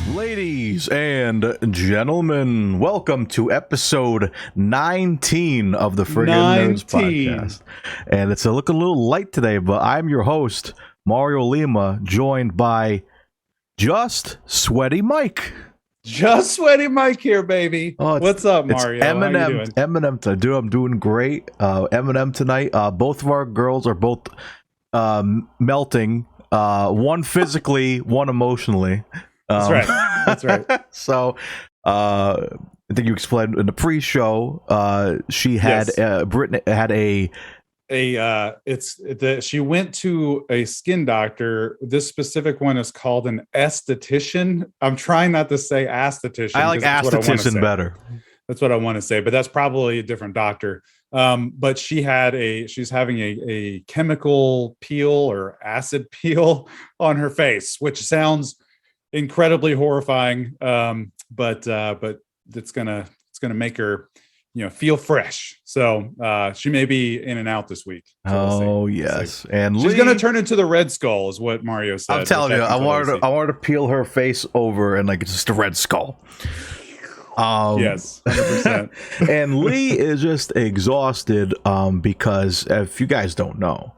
Ladies and gentlemen, welcome to episode 19 of the Friggin' Nerds podcast. And it's looking a little light today, but I'm your host, Mario Lima, joined by Just Sweaty Mike. Just Sweaty Mike here, baby. What's up, Mario? It's Eminem today. Dude, I'm doing great. Eminem tonight. Both of our girls are both melting. One physically, one emotionally. That's right. That's right. So, I think you explained in the pre-show. She had Brittany had she went to a skin doctor. This specific one is called an esthetician. I'm trying not to say esthetician. I like esthetician better. That's what I want to say, but that's probably a different doctor. But she's having a chemical peel or acid peel on her face, which sounds incredibly horrifying. But it's gonna make her, feel fresh. So she may be in and out this week. So yes, and she's gonna turn into the Red Skull, is what Mario said. I'm telling you, I wanted to peel her face over and it's just a red skull. Yes, 100%. And Lee is just exhausted because if you guys don't know,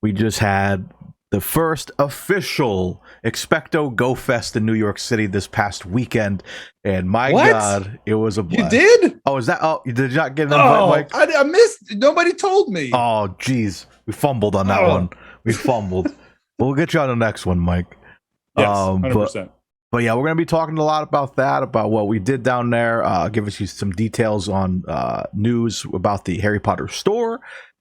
we just had the first official XpectoGO Fest in New York City this past weekend, and God, it was a blast. You did? Oh, is that? Oh, you did not get an invite, Mike? I missed. Nobody told me. Oh, geez, we fumbled on that one. We fumbled. We'll get you on the next one, Mike. Yes, 100%. But yeah, we're going to be talking a lot about that, about what we did down there, give us some details on news about the Harry Potter store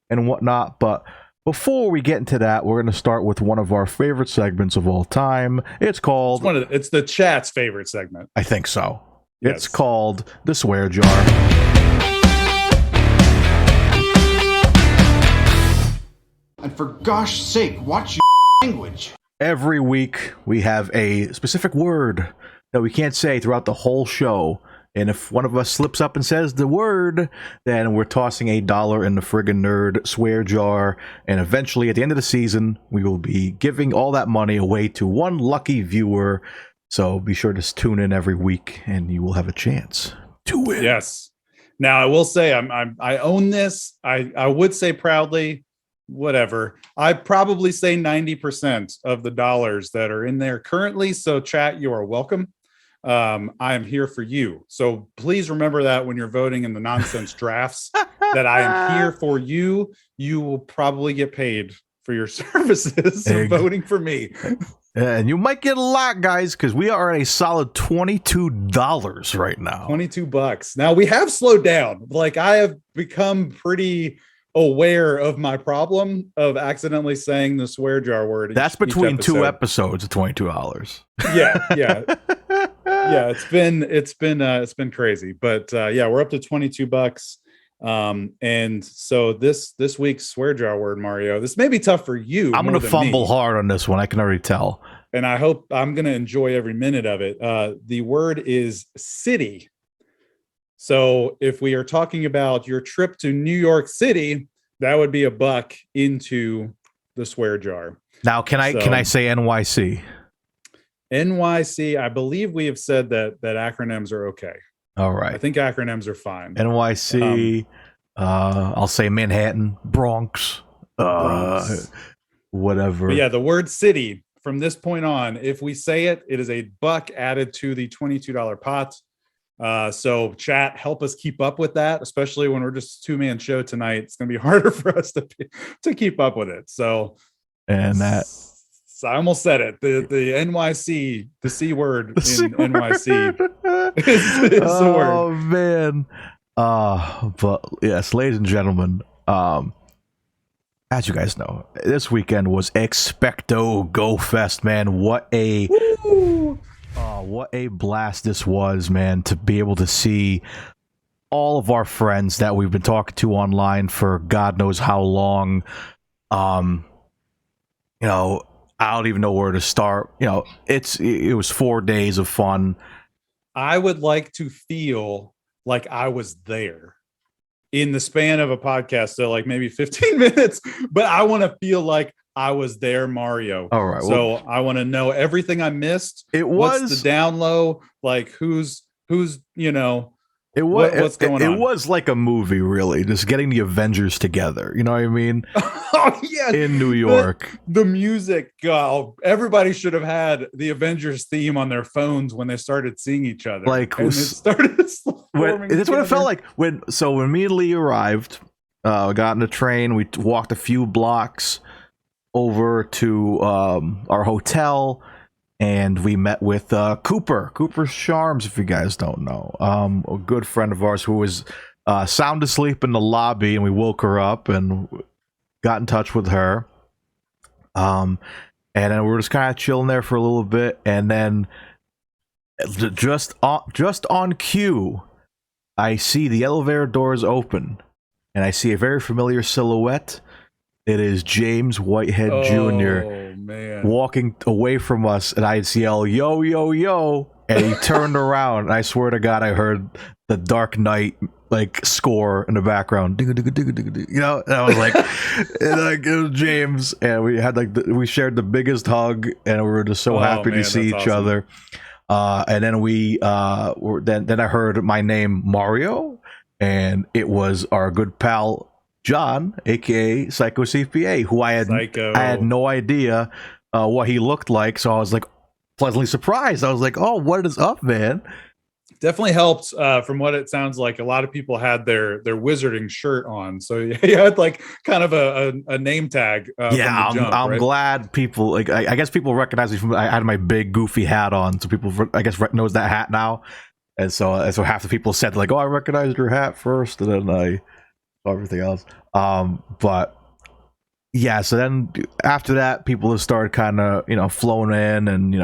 and whatnot. But before we get into that, we're going to start with one of our favorite segments of all time. It's called... It's the chat's favorite segment. I think so. Yes. It's called The Swear Jar. And for gosh sake, watch your language. Every week, we have a specific word that we can't say throughout the whole show. And if one of us slips up and says the word, then we're tossing $1 in the Friggin' Nerd swear jar. And eventually, at the end of the season, we will be giving all that money away to one lucky viewer. So be sure to tune in every week, and you will have a chance to win. Yes. Now, I will say I own this. I would say proudly, whatever. I probably say 90% of the dollars that are in there currently. So chat, you are welcome. I am here for you. So please remember that when you're voting in the nonsense drafts, that I am here for you. You will probably get paid for your services of voting for me. And you might get a lot, guys, because we are at a solid $22 right now. $22. Now we have slowed down. Like, I have become pretty aware of my problem of accidentally saying the swear jar word. That's between two episodes of $22. Yeah. Yeah, it's been crazy, but yeah, we're up to $22. And so this week's swear jar word, Mario, this may be tough for you. I'm going to fumble hard on this one. I can already tell. And I hope I'm going to enjoy every minute of it. The word is city. So if we are talking about your trip to New York City, that would be $1 into the swear jar. Now, can I say NYC? NYC, I believe we have said that acronyms are okay. All right. I think acronyms are fine. NYC, I'll say Manhattan, Bronx. Whatever. But yeah, the word city, from this point on, if we say it, it is $1 added to the $22 pot. So chat, help us keep up with that, especially when we're just a 2-man show tonight. It's going to be harder for us to keep up with it. So, and that, so I almost said it. The NYC, the C word in NYC is the word. Oh man. But yes, ladies and gentlemen, as you guys know, this weekend was XpectoGO Fest, man. What a What a blast this was, man, to be able to see all of our friends that we've been talking to online for God knows how long. You know, I don't even know where to start. You know, it was 4 days of fun. I would like to feel like I was there in the span of a podcast, so like maybe 15 minutes, but I want to feel like I was there, Mario. All right. So I want to know everything I missed. What's the down low? Like who's you know, what's going on? It was like a movie, really, just getting the Avengers together. You know what I mean? Oh yeah, in New York. The music. Everybody should have had the Avengers theme on their phones when they started seeing each other. Like and it started that's what it felt like when me and Lee arrived. Got in the train. We walked a few blocks over to our hotel, and we met with Cooper Sharms, if you guys don't know, a good friend of ours who was sound asleep in the lobby, and we woke her up and got in touch with her. And then we were just kind of chilling there for a little bit, and then just on cue, I see the elevator doors open, and I see a very familiar silhouette. It is James Whitehead Jr. Man. walking away from us, and I'd yell, "Yo, yo, yo!" And he turned around, and I swear to God, I heard the Dark Knight like score in the background. You know, and I was like, it was James, and we had we shared the biggest hug, and we were just so happy to see each other. And then then I heard my name, Mario, and it was our good pal John, aka Psycho Cpa, who I had no idea what he looked like, so I was like pleasantly surprised. I was like, "Oh, what is up, man?" Definitely helped. From what it sounds like, a lot of people had their wizarding shirt on, so you had like kind of a name tag. Yeah, I'm right? glad people like. I guess people recognize me from I had my big goofy hat on, so people I guess knows that hat now, and so half the people said like, "Oh, I recognized your hat first," and then I saw everything else. But yeah, so then after that, people have started kind of flowing in, and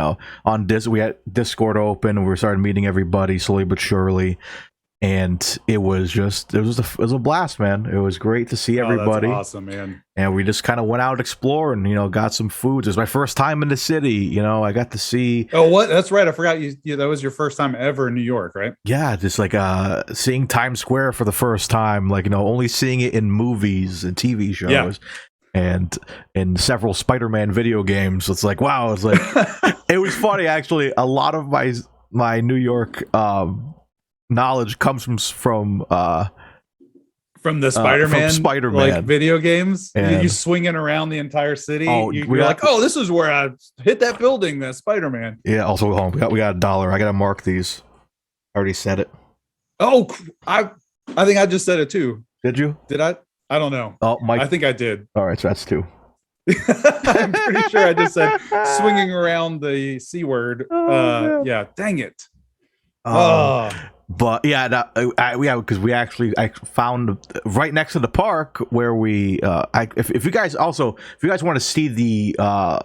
on we had Discord open, and we started meeting everybody slowly but surely, and it was a blast, man. It was great to see everybody. That's awesome, man. And we just kind of went out exploring, got some foods. It was my first time in the city. I got to see. Oh, what? That's right. I forgot you. That was your first time ever in New York, right? Yeah, just like seeing Times Square for the first time. Like only seeing it in movies and TV shows. Yeah. And in several Spider-Man video games. It's like, wow. It's like it was funny actually. A lot of my New York knowledge comes from the Spider-Man like video games. You swinging around the entire city. Oh, you're like, oh, this is where I hit that building. That Spider-Man. Yeah. Also, we got $1. I gotta mark these. I already said it. Oh, I think I just said it too. Did you? Did I? I don't know. Oh, Mike. I think I did. All right, so that's 2. I'm pretty sure I just said swinging around the C word. Yeah. Dang it. But yeah, because I found right next to the park where we. If you guys want to see the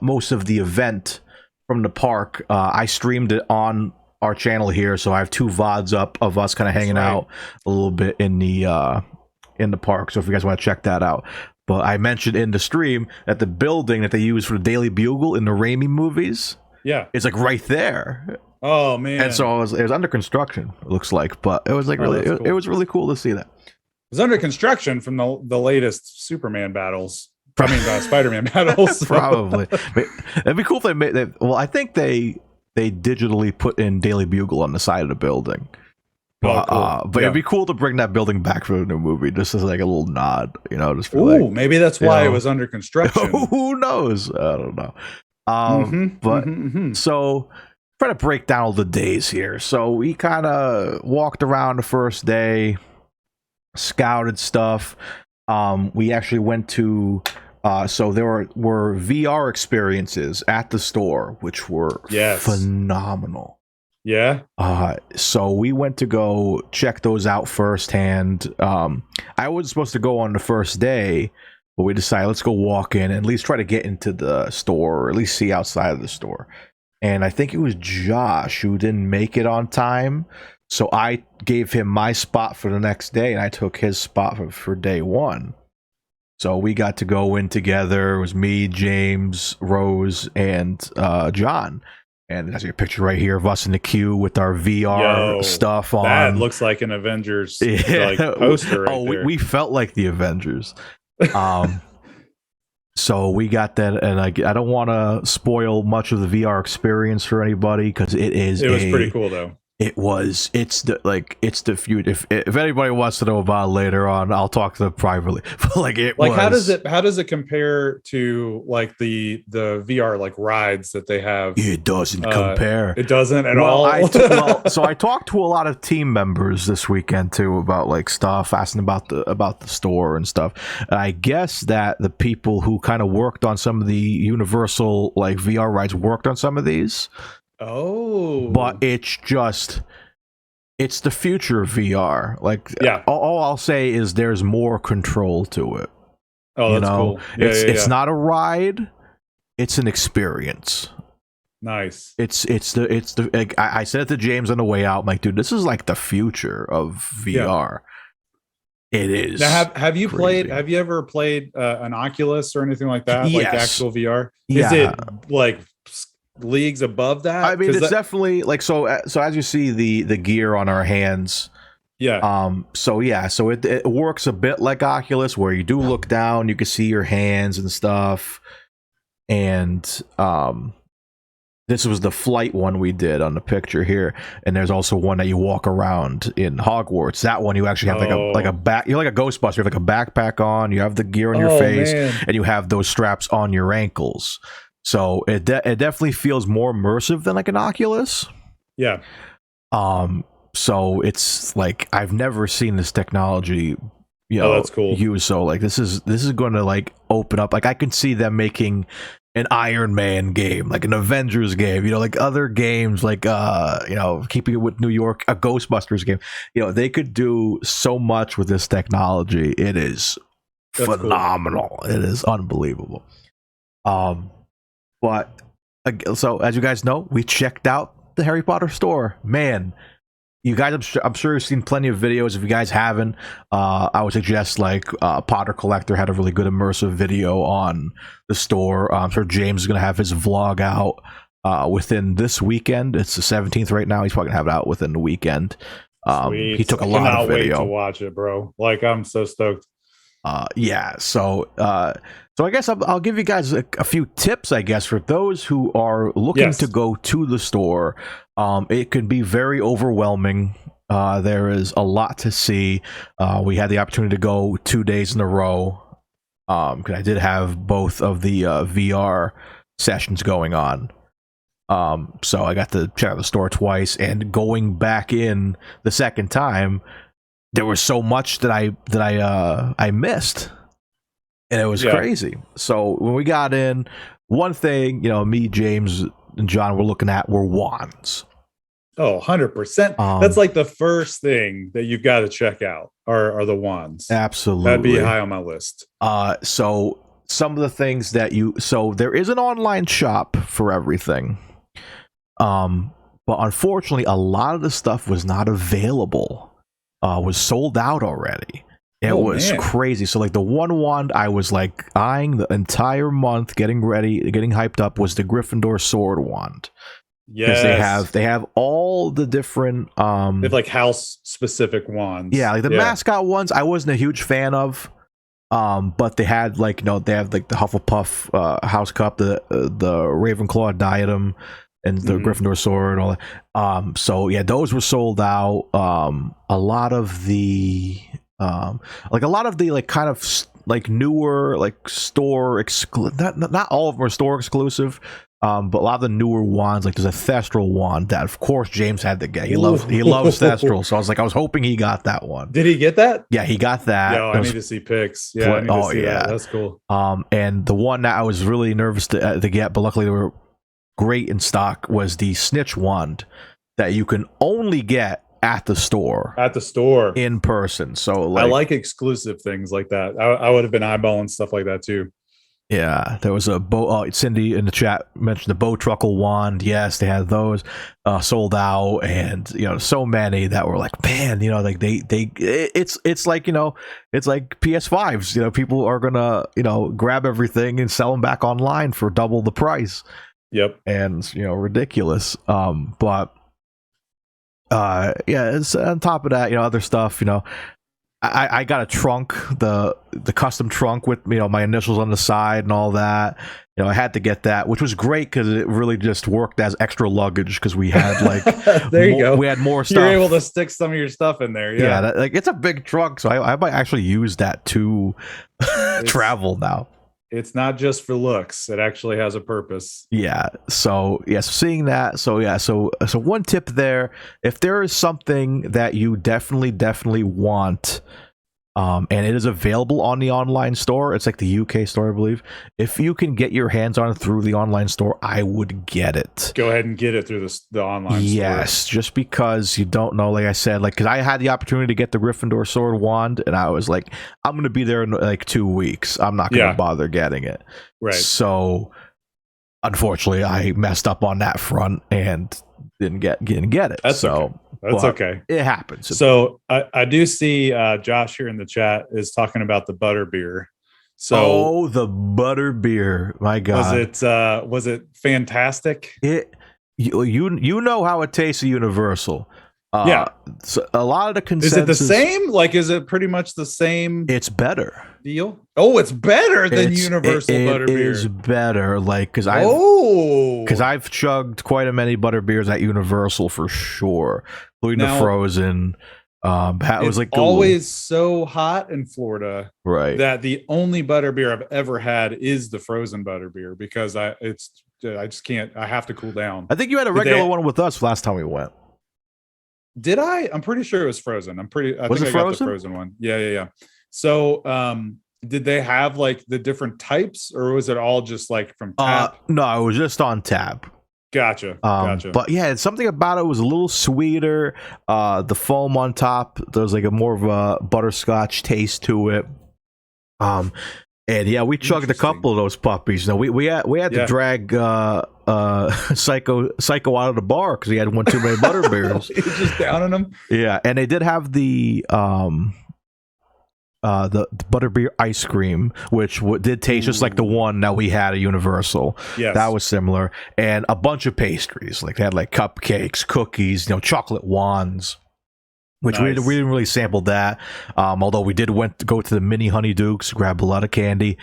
most of the event from the park, I streamed it on our channel here, so I have 2 VODs up of us kind of hanging out a little bit in the park. So if you guys want to check that out. But I mentioned in the stream that the building that they use for the Daily Bugle in the Raimi movies, it's like right there. Oh man! And so it was under construction. It looks like, but it was like cool. It was really cool to see that. It was under construction from the latest Superman battles. Spider-Man battles. So. Probably. But it'd be cool if they made that. Well, I think they digitally put in Daily Bugle on the side of the building. Cool. But it'd be cool to bring that building back for the new movie, just as like a little nod, just for maybe that's why it was under construction. Who knows? I don't know. So try to break down all the days here. So we kind of walked around the first day, scouted stuff. We actually went to so there were VR experiences at the store, which were phenomenal. Yeah. So we went to go check those out firsthand. I wasn't supposed to go on the first day, but we decided let's go walk in and at least try to get into the store, or at least see outside of the store. and I think it was Josh who didn't make it on time. So I gave him my spot for the next day, and I took his spot for day one. So we got to go in together. It was me, James, Rose, and John. And there's a picture right here of us in the queue with our VR stuff on. That looks like an Avengers like poster right there. We felt like the Avengers. So we got that, and I don't want to spoil much of the VR experience for anybody because it was pretty cool though. It's the future. If anybody wants to know about it later on, I'll talk to them privately. How does it compare to like the VR like rides that they have? It doesn't compare. It doesn't at all. So I talked to a lot of team members this weekend too about like stuff, asking about the store and stuff. And I guess that the people who kind of worked on some of the Universal like VR rides worked on some of these. Oh, but it's the future of VR. Like, yeah, all I'll say is there's more control to it. Oh, that's cool. It's not a ride; it's an experience. Nice. I said it to James on the way out. I'm like, dude, this is like the future of VR. Yeah. It is. Now, have you crazy. played? Have you ever played an Oculus or anything like that? Yes. Like actual VR? Yeah. Is it like leagues above that? I mean, it's definitely like so as you see the gear on our hands. Yeah. So it works a bit like Oculus, where you do look down, you can see your hands and stuff. And this was the flight one we did on the picture here, and there's also one that you walk around in Hogwarts. That one you actually have like a back. You're like a Ghostbuster. You have like a backpack on. You have the gear on your face, and you have those straps on your ankles. So it definitely feels more immersive than like an Oculus. Yeah. So it's like I've never seen this technology, that's cool. used. So like this is going to like open up. Like I can see them making an Iron Man game, like an Avengers game, like other games, like keeping it with New York, a Ghostbusters game. They could do so much with this technology. It is phenomenal. Cool. It is unbelievable. But so as you guys know, we checked out the Harry Potter store. Man, you guys, I'm sure you've seen plenty of videos. If you guys haven't, I would suggest like Potter Collector had a really good immersive video on the store. I'm sure James is going to have his vlog out within this weekend. It's the 17th right now. He's probably going to have it out within the weekend. He took a lot of video. Wait to watch it, bro. Like I'm so stoked. So I guess I'll give you guys a few tips, I guess, for those who are looking to go to the store. It can be very overwhelming. There is a lot to see. We had the opportunity to go 2 days in a row because I did have both of the VR sessions going on. So I got to check out the store twice, and going back in the second time, there was so much that I missed. And it was crazy. So when we got in, one thing, me, James, and John were looking at were wands. Oh, 100%. That's like the first thing that you've got to check out are the wands. Absolutely. That'd be high on my list. So some of the things that so there is an online shop for everything. But unfortunately, a lot of the stuff was not available. Was sold out already. It was crazy. So like the one wand I was like eyeing the entire month, getting ready, getting hyped up, was the Gryffindor sword wand. Yes, because they have all the different they have like house specific wands. Yeah, like the mascot ones I wasn't a huge fan of. But they had like they have like the Hufflepuff house cup, the Ravenclaw diadem, and the Gryffindor sword and all that. So yeah, those were sold out. A lot of the like kind of like newer like store not all of them are store exclusive, but a lot of the newer wands, like there's a Thestral wand that of course James had to get. He loves Thestral, so I was hoping he got that one. Did he get that? Yeah, he got that. I need to see pics. Yeah, I need to see that. That's cool. And the one that I was really nervous to get, but luckily they were great in stock, was the Snitch wand that you can only get at the store in person. So like, I like exclusive things like that. I would have been eyeballing stuff like that too. Yeah, there was a bow. Cindy in the chat mentioned the bow truckle wand. Yes, they had those sold out, and so many that were like, man, like it's like it's like PS5s. People are gonna grab everything and sell them back online for double the price. Yep, and ridiculous. But yeah, it's on top of that, other stuff. I got a trunk, the custom trunk with my initials on the side and all that. I had to get that, which was great because it really just worked as extra luggage because we had like there you go. We had more stuff. You're able to stick some of your stuff in there. Yeah, it's a big trunk, so I might actually use that to travel now. It's not just for looks; it actually has a purpose. Yeah. So seeing that. So one tip there: if there is something that you definitely want, and it is available on the online store, it's like the UK store, I believe. If you can get your hands on it through the online store, I would get it. Go ahead and get it through the online store. Yes, just because you don't know, like I said, like because I had the opportunity to get the Gryffindor sword wand, and I was like, I'm gonna be there in like 2 weeks. I'm not gonna bother getting it. Right. So unfortunately, I messed up on that front and didn't get it. That's okay. That's okay. It happens. So I do see Josh here in the chat is talking about the butter beer. So the butter beer, my God, was it fantastic? You know how it tastes at Universal. Yeah. So a lot of the consensus. Is it the same? Like, is it pretty much the same? It's better. Deal. Oh, it's better than Universal butterbeer. It is better, like because I've chugged quite a many butterbeers at Universal for sure, including the frozen. It was like always so hot in Florida, right? That the only butterbeer I've ever had is the frozen butterbeer because I just can't. I have to cool down. I think you had a regular one with us last time we went. Did I? I'm pretty sure it was frozen. I think I got the frozen one. Yeah. So, did they have like the different types, or was it all just like from tap? No, it was just on tap. Gotcha. But yeah, it's something about it was a little sweeter. The foam on top, there was like a more of a butterscotch taste to it. And yeah, we chugged a couple of those puppies. We had to drag Psycho out of the bar because he had one too many butterbeers. He was just downing them. Yeah, and they did have the butterbeer ice cream, which did taste just like the one that we had at Universal. Yes, that was similar, and a bunch of pastries. Like they had like cupcakes, cookies, chocolate wands. Which we didn't really sample that, although we did go to the mini Honeydukes, grab a lot of candy.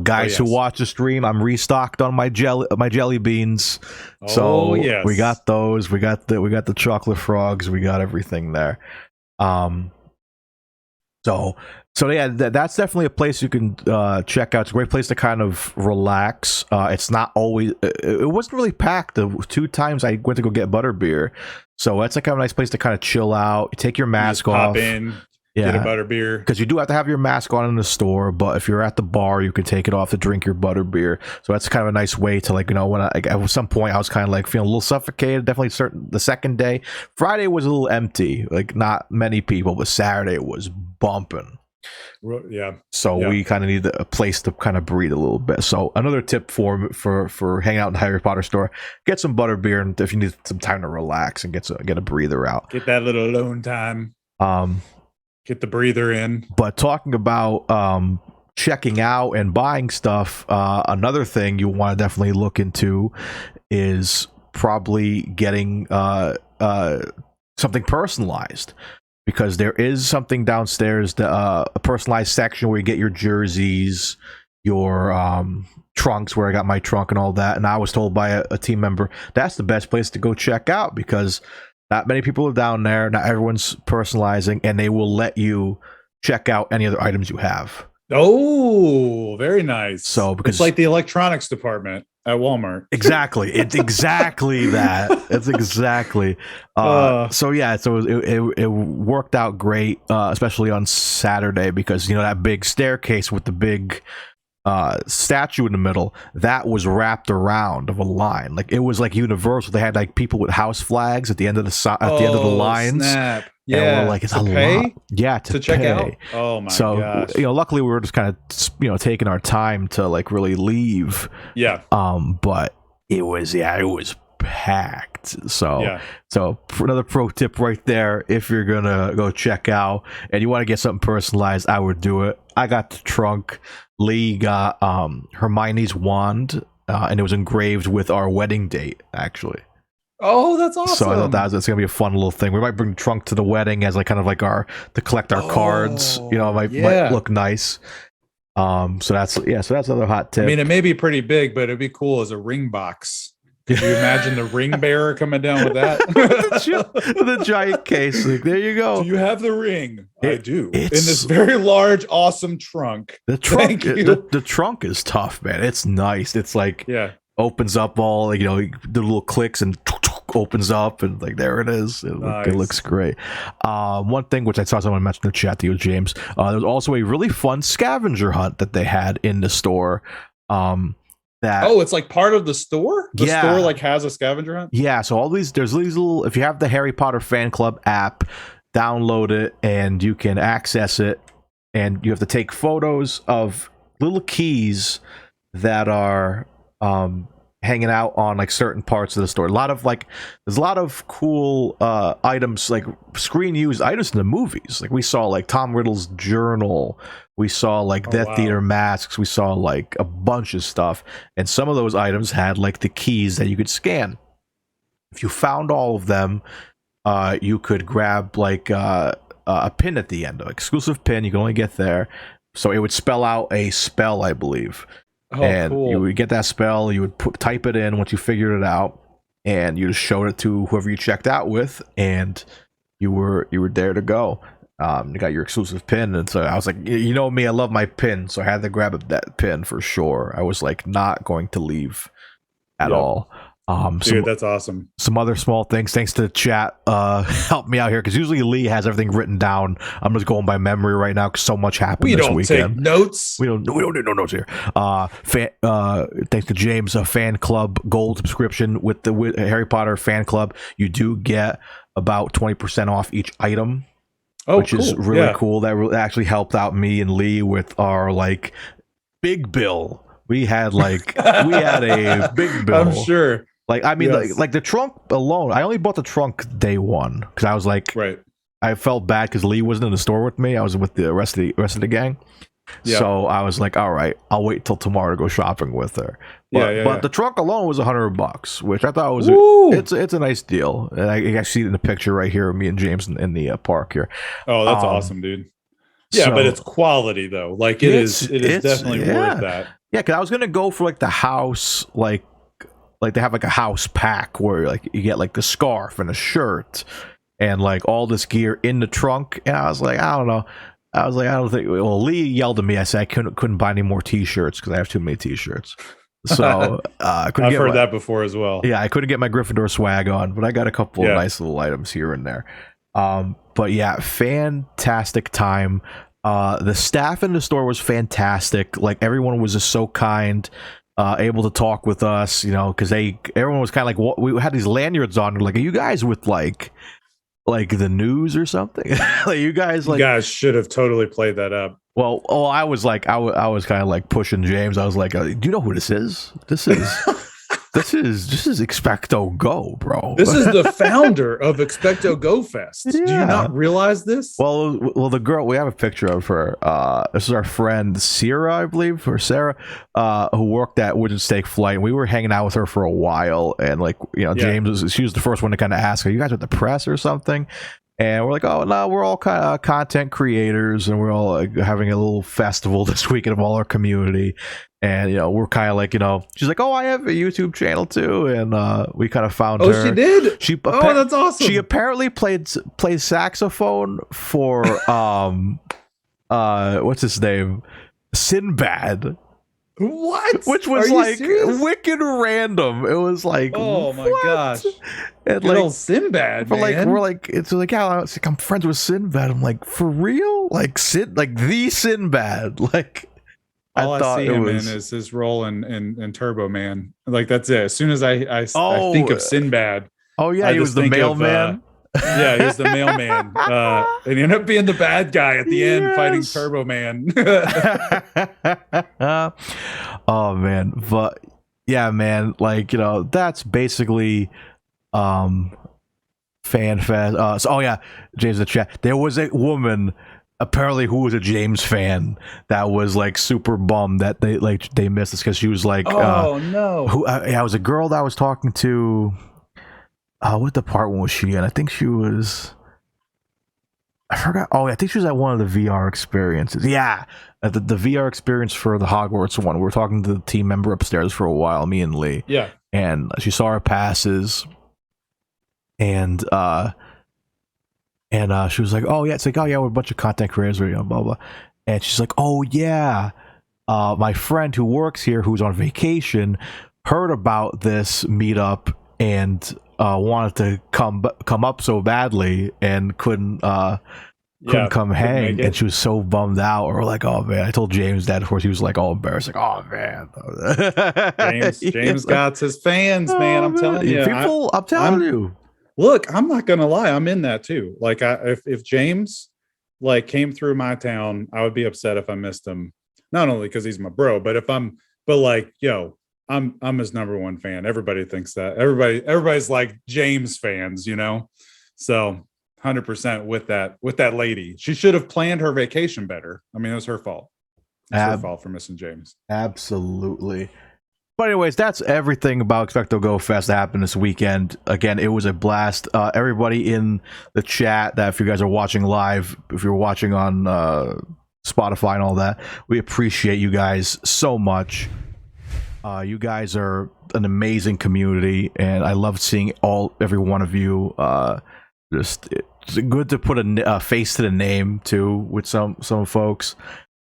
Guys who watch the stream, I'm restocked on my jelly beans. So we got those. We got the chocolate frogs. We got everything there. So yeah, that's definitely a place you can check out. It's a great place to kind of relax. It's not always. It wasn't really packed. The 2 times I went to go get butterbeer, so that's like a nice place to kind of chill out. Take your mask off. Pop in, get a butterbeer. Because you do have to have your mask on in the store, but if you're at the bar, you can take it off to drink your butterbeer. So that's kind of a nice way to when at some point I was kind of like feeling a little suffocated. Definitely the second day. Friday was a little empty, like not many people, but Saturday was bumping. Yeah. So we kind of need a place to kind of breathe a little bit. So another tip for hanging out in the Harry Potter store: get some butterbeer, and if you need some time to relax and get a breather out, get that little alone time. Get the breather in. But talking about checking out and buying stuff, another thing you want to definitely look into is probably getting something personalized. Because there is something downstairs, a personalized section where you get your jerseys, your trunks, where I got my trunk and all that. And I was told by a team member that's the best place to go check out because not many people are down there. Not everyone's personalizing, and they will let you check out any other items you have. Oh, very nice. So because it's like the electronics department at Walmart. Exactly. It's exactly that. It's exactly. So yeah, so it worked out great, especially on Saturday because that big staircase with the big statue in the middle that was wrapped around of a line. Like it was like Universal. They had like people with house flags at the end of the lines. Snap. And Yeah, we're like, it's to a pay? lot. Yeah, To check pay. out. Oh my So gosh. luckily we were just kind of taking our time to like really leave. Yeah. But it was packed. So for another pro tip right there, if you're gonna go check out and you want to get something personalized, I would do it. I got the trunk. Lee got Hermione's wand, and it was engraved with our wedding date, actually. Oh, that's awesome. So I thought it's gonna be a fun little thing. We might bring the trunk to the wedding as like kind of like to collect our cards. Might look nice. So that's another hot tip. I mean, it may be pretty big, but it'd be cool as a ring box. Could you imagine the ring bearer coming down with that? the giant case. Like, there you go. Do you have the ring? I do. In this very large, awesome trunk. The trunk. The trunk is tough, man. It's nice. It's like opens up all the little clicks and opens up and like there it is. It looks great. One thing which I saw someone mention in the chat to you, James, there was also a really fun scavenger hunt that they had in the store. It's like part of the store. The store like has a scavenger hunt. Yeah, so there's these little. If you have the Harry Potter fan club app, download it and you can access it. And you have to take photos of little keys that are hanging out on like certain parts of the store. There's a lot of cool items, like screen used items in the movies. Like we saw like Tom Riddle's journal, we saw like Death Theater masks, we saw like a bunch of stuff, and some of those items had like the keys that you could scan. If you found all of them, you could grab like a pin at the end, an exclusive pin. You can only get there, so it would spell out a spell, I believe. Cool. You would get that spell, you would type it in once you figured it out, and you just showed it to whoever you checked out with, and you were there to go. You got your exclusive pin, and so I was like, me, I love my pin, so I had to grab that pin for sure. I was like not going to leave at all. Dude, that's awesome. Some other small things, thanks to the chat, help me out here, because usually Lee has everything written down. I'm just going by memory right now because so much happened this weekend. Take notes. We don't need no notes here. Thanks to James, a fan club gold subscription with the Harry Potter fan club. You do get about 20% off each item, which is really cool. That actually helped out me and Lee with our like big bill. We had a big bill. I'm sure. Like, I mean, like the trunk alone, I only bought the trunk day one because I was like, I felt bad because Lee wasn't in the store with me. I was with the rest of the gang. Yeah. So I was like, all right, I'll wait till tomorrow to go shopping with her. But the trunk alone was $100, which I thought was it's a nice deal. And I see it in the picture right here of me and James in the park here. Oh, that's awesome, dude. Yeah, but it's quality though. Like it is definitely worth that. Yeah, because I was gonna go for like the house, like they have like a house pack where like you get like the scarf and a shirt and like all this gear in the trunk. And I was like, I don't know. I don't think. Well, Lee yelled at me. I said I couldn't buy any more T-shirts because I have too many T-shirts. So I've heard that before as well. Yeah, I couldn't get my Gryffindor swag on, but I got a couple of nice little items here and there. But yeah, fantastic time. The staff in the store was fantastic. Like everyone was just so kind, able to talk with us, because everyone was kind of like, we had these lanyards on. Like, are you guys with like the news or something? Like you guys should have totally played that up. Well, I was like, I was kind of like pushing James. I was like, do you know who this is? This is XpectoGO, bro. This is the founder of XpectoGO Fest. Yeah. Do you not realize this? Well, the girl, we have a picture of her. This is our friend Sarah, I believe, or Sarah, who worked at Wooden Stake Flight. And we were hanging out with her for a while, and James, she was the first one to kind of ask, "Are you guys with the press or something?" And we're like, oh, no, we're all kind of content creators, and we're all like having a little festival this weekend of all our community. And, we're kind of like, she's like, oh, I have a YouTube channel too. And we kind of found her. Oh, she did? That's awesome. She apparently plays saxophone for, what's his name? Sinbad. What? Which was like wicked random. It was like, oh my gosh. And good old Sinbad, man. We're like, it's like, yeah, I'm friends with Sinbad. I'm like, for real? Like the Sinbad. Like, All I thought see it him was. in is his role in Turbo Man. Like that's it. As soon as I think Oh, of Sinbad, oh yeah, I he was just the think of mailman. yeah, he was the mailman. And he ended up being the bad guy at the end, fighting Yes. Turbo Man. Oh man, but yeah, man, like that's basically um fan fest. Oh yeah, James in the chat. There was a woman apparently who was a James fan that was like super bummed that they missed this because she was like, oh no. yeah, it was a girl that I was talking to. What department was she in? I think she was. I forgot. Oh, I think she was at one of the VR experiences. Yeah, the VR experience for the Hogwarts one. We were talking to the team member upstairs for a while, me and Lee. Yeah. And she saw our passes, and she was like, "Oh yeah," it's like, "Oh yeah, we're a bunch of content creators, blah blah." And she's like, "Oh yeah, my friend who works here, who's on vacation, heard about this meetup and wanted to come up so badly and couldn't come hang, and she was so bummed out." Or like, "Oh man," I told James that. Of course, he was like all embarrassed, like, "Oh man." James got his fans, man. I'm telling you, I'm telling you. Look, I'm not gonna lie, I'm in that too. Like, if James like came through my town, I would be upset if I missed him. Not only because he's my bro, but like, I'm his number one fan. Everybody thinks that. Everybody's like James fans, So 100% with that lady. She should have planned her vacation better. I mean, it was her fault. It's her fault for missing James. Absolutely. But anyways, that's everything about XpectoGO Fest that happened this weekend. Again, it was a blast. Everybody in the chat, that if you guys are watching live, if you're watching on Spotify and all that, we appreciate you guys so much. You guys are an amazing community, and I love seeing every one of you. It's good to put a face to the name too with some folks.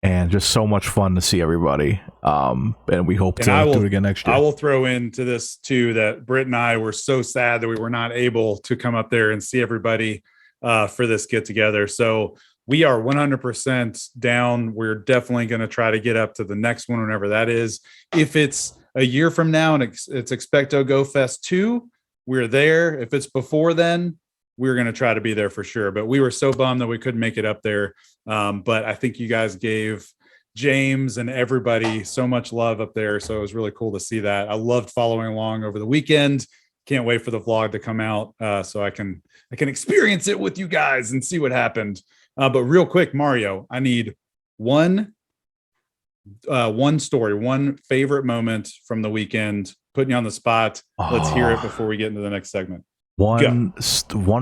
And just so much fun to see everybody. And we hope to do it again next year. I will throw into this too that Britt and I were so sad that we were not able to come up there and see everybody for this get together. So we are 100% down. We're definitely going to try to get up to the next one, whenever that is. If it's a year from now and it's XpectoGO Fest 2, we're there. If it's before then, we're going to try to be there for sure. But we were so bummed that we couldn't make it up there. But I think you guys gave James and everybody so much love up there. So it was really cool to see that. I loved following along over the weekend. Can't wait for the vlog to come out so I can experience it with you guys and see what happened. But real quick, Mario, I need one story, one favorite moment from the weekend. Putting you on the spot. Let's hear it before we get into the next segment. One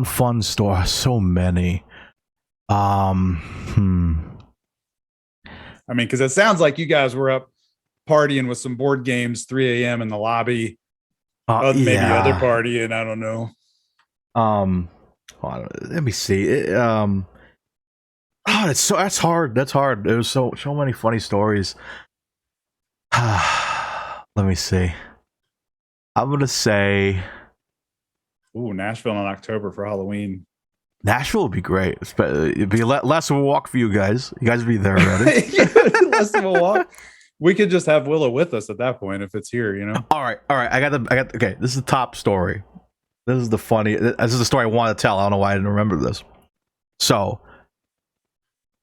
fun story. So many. I mean, because it sounds like you guys were up partying with some board games, 3 a.m. in the lobby. Maybe other party, and I don't know. Let me see. That's hard. That's hard. There was so many funny stories. Let me see. I'm gonna say. Ooh, Nashville in October for Halloween. Nashville would be great. It'd be less of a walk for you guys. You guys would be there already. Less of a walk. We could just have Willow with us at that point if it's here, All right. I got. Okay, this is the top story. This is the story I want to tell. I don't know why I didn't remember this. So,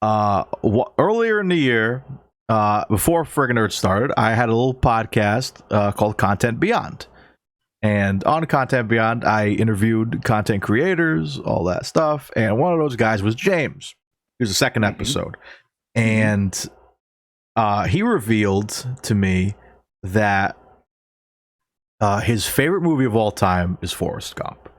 earlier in the year, before Friggin Nerd started, I had a little podcast called Content Beyond. And on Content Beyond, I interviewed content creators, all that stuff. And one of those guys was James. He was the second episode. And he revealed to me that his favorite movie of all time is Forrest Gump.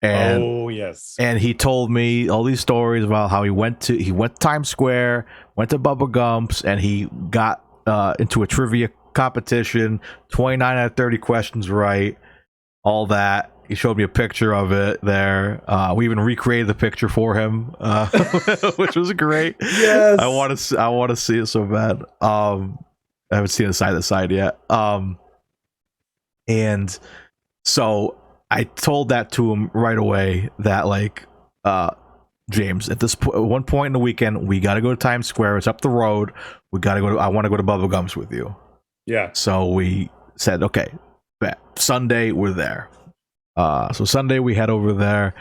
And, oh, yes. And he told me all these stories about how he went to Times Square, went to Bubba Gump's, and he got into a trivia competition, 29 out of 30 questions right. All that. He showed me a picture of it there. We even recreated the picture for him, which was great. Yes, I want to see it so bad. I haven't seen the side yet. And so I told that to him right away that James, at one point in the weekend, we got to go to Times Square. It's up the road. We got to go. I want to go to Bubba Gumps with you. Yeah. So we said, okay, bet. Sunday we're there. So Sunday we head over there.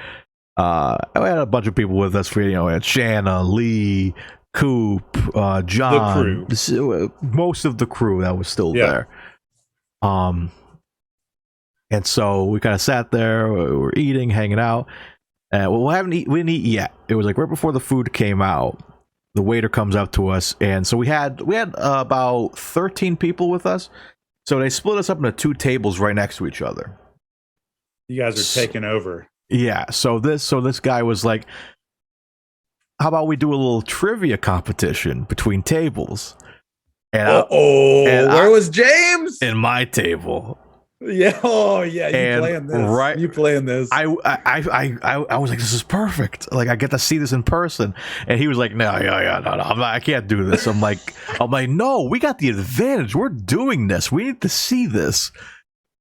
We had a bunch of people with us. We had Shanna, Lee, Coop, John. The crew. Most of the crew that was still there. And so we kind of sat there. We were eating, hanging out. We didn't eat yet. It was like right before the food came out. The waiter comes up to us, and so we had about 13 people with us. So they split us up into 2 tables right next to each other. You guys are taking over. Yeah. So this guy was like, "How about we do a little trivia competition between tables?" And where was James? In my table. Yeah, you playing this? Right, you playing this? I was like, this is perfect. Like, I get to see this in person. And he was like, no, I can't do this. I'm like, no, we got the advantage. We're doing this. We need to see this.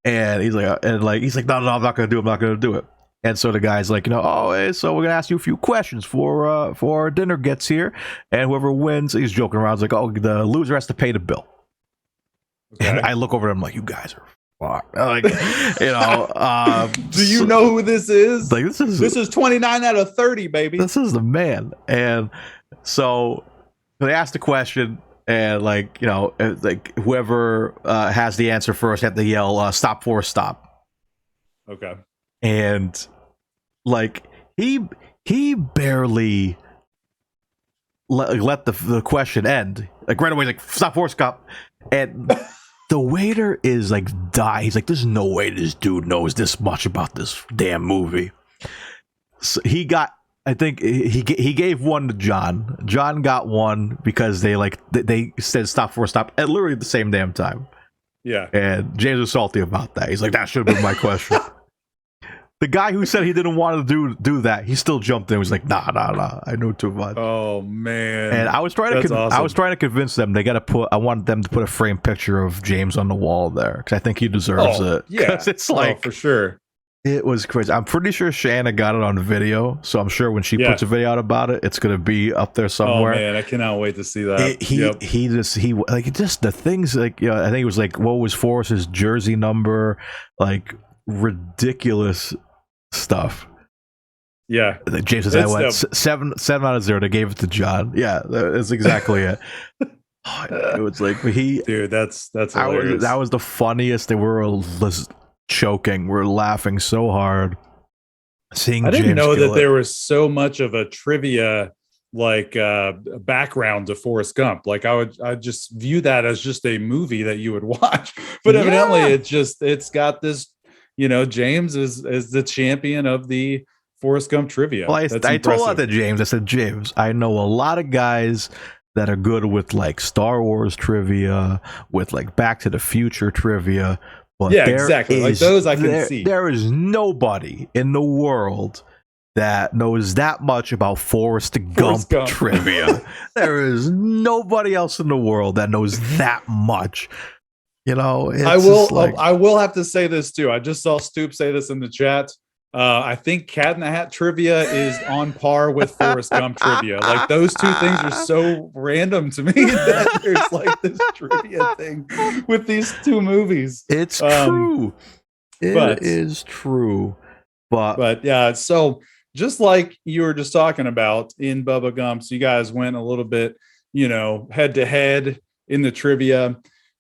And he's like, no, I'm not gonna do it. And so the guy's like, so we're gonna ask you a few questions for our dinner gets here, and whoever wins, he's joking around. He's like, the loser has to pay the bill. Okay. And I look over at him like, you guys are. Like, do you know who this is? Like, this is 29 out of 30, baby. This is the man. And so they asked the question, and like whoever has the answer first had to yell stop for a stop. Okay. And like he barely let the question end. Like right away, like stop for a stop. And the waiter is like die. He's like, there's no way this dude knows this much about this damn movie. So he got, I think he gave one to John. John got one because they said stop for a stop at literally the same damn time. Yeah. And James was salty about that. He's like, that should have been my question. The guy who said he didn't want to do that, he still jumped in. He was like, nah, I knew too much. Oh man! And I was trying to convince them I wanted them to put a framed picture of James on the wall there because I think he deserves it. Yeah, it's like for sure. It was crazy. I'm pretty sure Shanna got it on video, so I'm sure when she puts a video out about it, it's gonna be up there somewhere. Oh man, I cannot wait to see that. He just the things like I think it was like what was Forrest's jersey number, like ridiculous stuff. Yeah, James says I went 7 out of 0. They gave it to John. Yeah, that's exactly it. It was like dude, that's hilarious. That was the funniest. They were choking. We're laughing so hard. Seeing I didn't James know that there was so much of a trivia background to Forrest Gump. Like I just view that as just a movie that you would watch, but evidently it's got this. James is the champion of the Forrest Gump trivia. Well, I told that to James. I said, James, I know a lot of guys that are good with like Star Wars trivia, with like Back to the Future trivia. But exactly. Like those I can see. There is nobody in the world that knows that much about Forrest Gump trivia. There is nobody else in the world that knows that much. I will have to say this too. I just saw Stoop say this in the chat. I think Cat in the Hat trivia is on par with Forrest Gump trivia. Like those two things are so random to me that there's like this trivia thing with these two movies. It's true. It is true. But yeah, so just like you were just talking about in Bubba Gumps, you guys went a little bit, head to head in the trivia.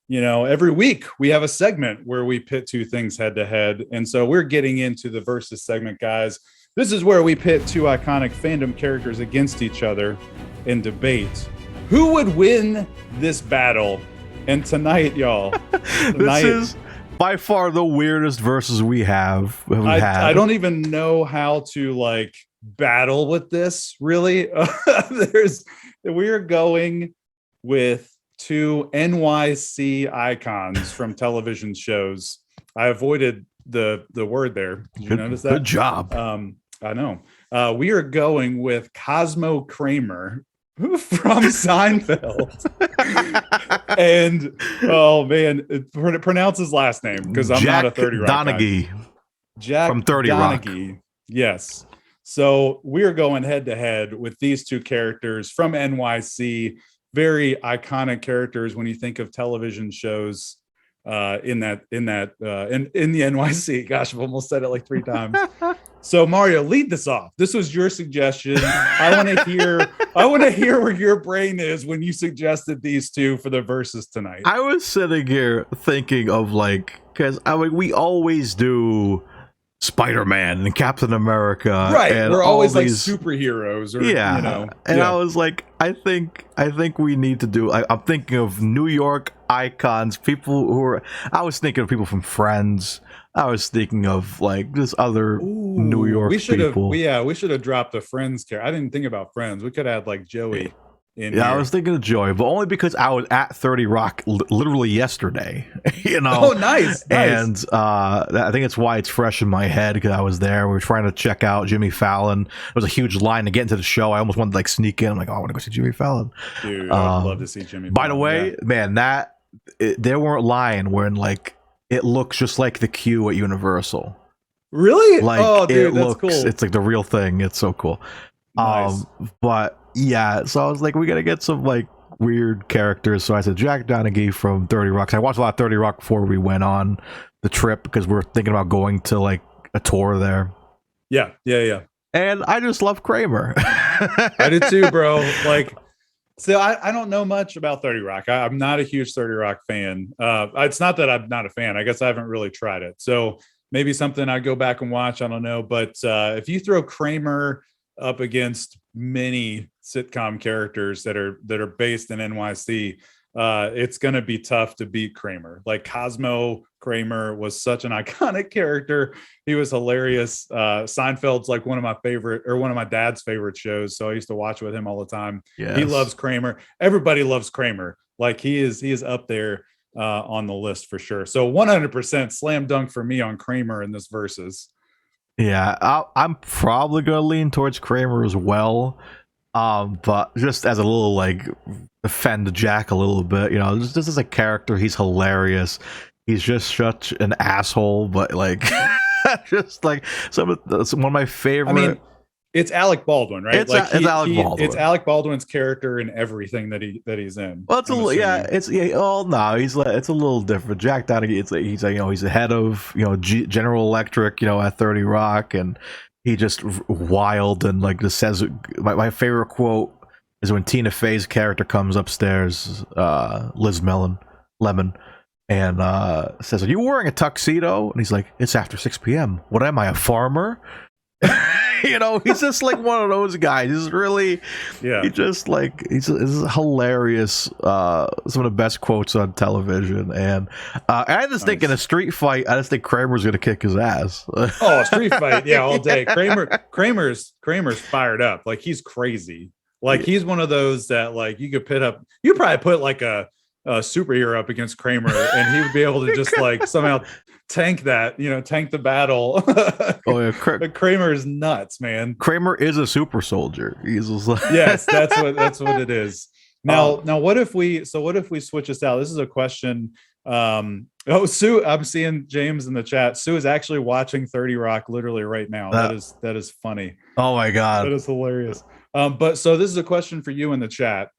Every week we have a segment where we pit two things head to head. And so we're getting into the versus segment, guys. This is where we pit two iconic fandom characters against each other in debate. Who would win this battle? And tonight, y'all, this is by far the weirdest versus we have. I don't even know how to battle with this really. We're going with two NYC icons from television shows. I avoided the word there. Did you notice that? Good job. I know. We are going with Cosmo Kramer from Seinfeld. And oh man, pronounce his last name because I'm not a 30 Rock Donaghy. Jack from 30 Donaghy. Rock. Yes. So we're going head to head with these two characters from NYC, very iconic characters when you think of television shows in the NYC. Gosh, I've almost said it like 3 times. So Mario, lead this off. This was your suggestion. I want to hear where your brain is when you suggested these two for the verses tonight. I was sitting here thinking of because we always do Spider-Man and Captain America, right? And we're always like these superheroes, or And I was like, I think we need to do. I'm thinking of New York icons, people who are. I was thinking of people from Friends. I was thinking of just other New York people. We should have dropped the Friends character. I didn't think about Friends. We could have had Joey. I was thinking of Joey, but only because I was at 30 Rock literally yesterday. Oh, nice. And I think it's why it's fresh in my head, because I was there. We were trying to check out Jimmy Fallon. There was a huge line to get into the show. I almost wanted to sneak in. I'm like, oh, I want to go see Jimmy Fallon. Dude, I would love to see Jimmy Fallon. By the way, man, they weren't lying when it looks just like the queue at Universal. Really? Oh, dude, that's cool. It's like the real thing. It's so cool. Nice. But yeah, so I was like, we gotta get some weird characters. So I said Jack Donaghy from 30 Rock. I watched a lot of 30 Rock before we went on the trip, because we were thinking about going to a tour there. Yeah. And I just love Kramer. I did too, bro. So I don't know much about 30 Rock. I'm not a huge 30 Rock fan. It's not that I'm not a fan. I guess I haven't really tried it. So maybe something I go back and watch. I don't know. But if you throw Kramer up against many sitcom characters that are based in NYC, it's going to be tough to beat Kramer. Cosmo Kramer was such an iconic character. He was hilarious. Seinfeld's one of my dad's favorite shows, so I used to watch with him all the time. Yes. He loves Kramer. Everybody loves Kramer. He is up there on the list for sure. So 100% slam dunk for me on Kramer in this versus. Yeah, I'm probably gonna lean towards Kramer as well, but just as a little defend Jack a little bit, just as a character, he's hilarious. He's just such an asshole, but just one of my favorite. I mean, it's Alec Baldwin, right? It's Alec Baldwin. It's Alec Baldwin's character in everything that he's in. Well, it's it's a little different. Jack Donaghy, he's the head of General Electric, at 30 Rock, and he just wild and just says. My favorite quote is when Tina Fey's character comes upstairs, Liz Lemon, and says, "Are you wearing a tuxedo?" And he's like, "It's after 6 p.m. What am I, a farmer?" He's just one of those guys. He's really, he just he's hilarious. Some of the best quotes on television, and I just think in a street fight, I just think Kramer's gonna kick his ass. Oh, street fight, yeah, all day. Kramer's fired up. He's crazy. He's one of those that you could you probably put a superhero up against Kramer, and he would be able to just somehow tank the battle. Oh yeah, Kramer is nuts, man. Kramer is a super soldier. He's yes, that's what it is. Now what if we switch this out? This is a question. Sue, I'm seeing James in the chat. Sue is actually watching 30 Rock literally right now. That is funny. Oh my god, that is hilarious. But so this is a question for you in the chat.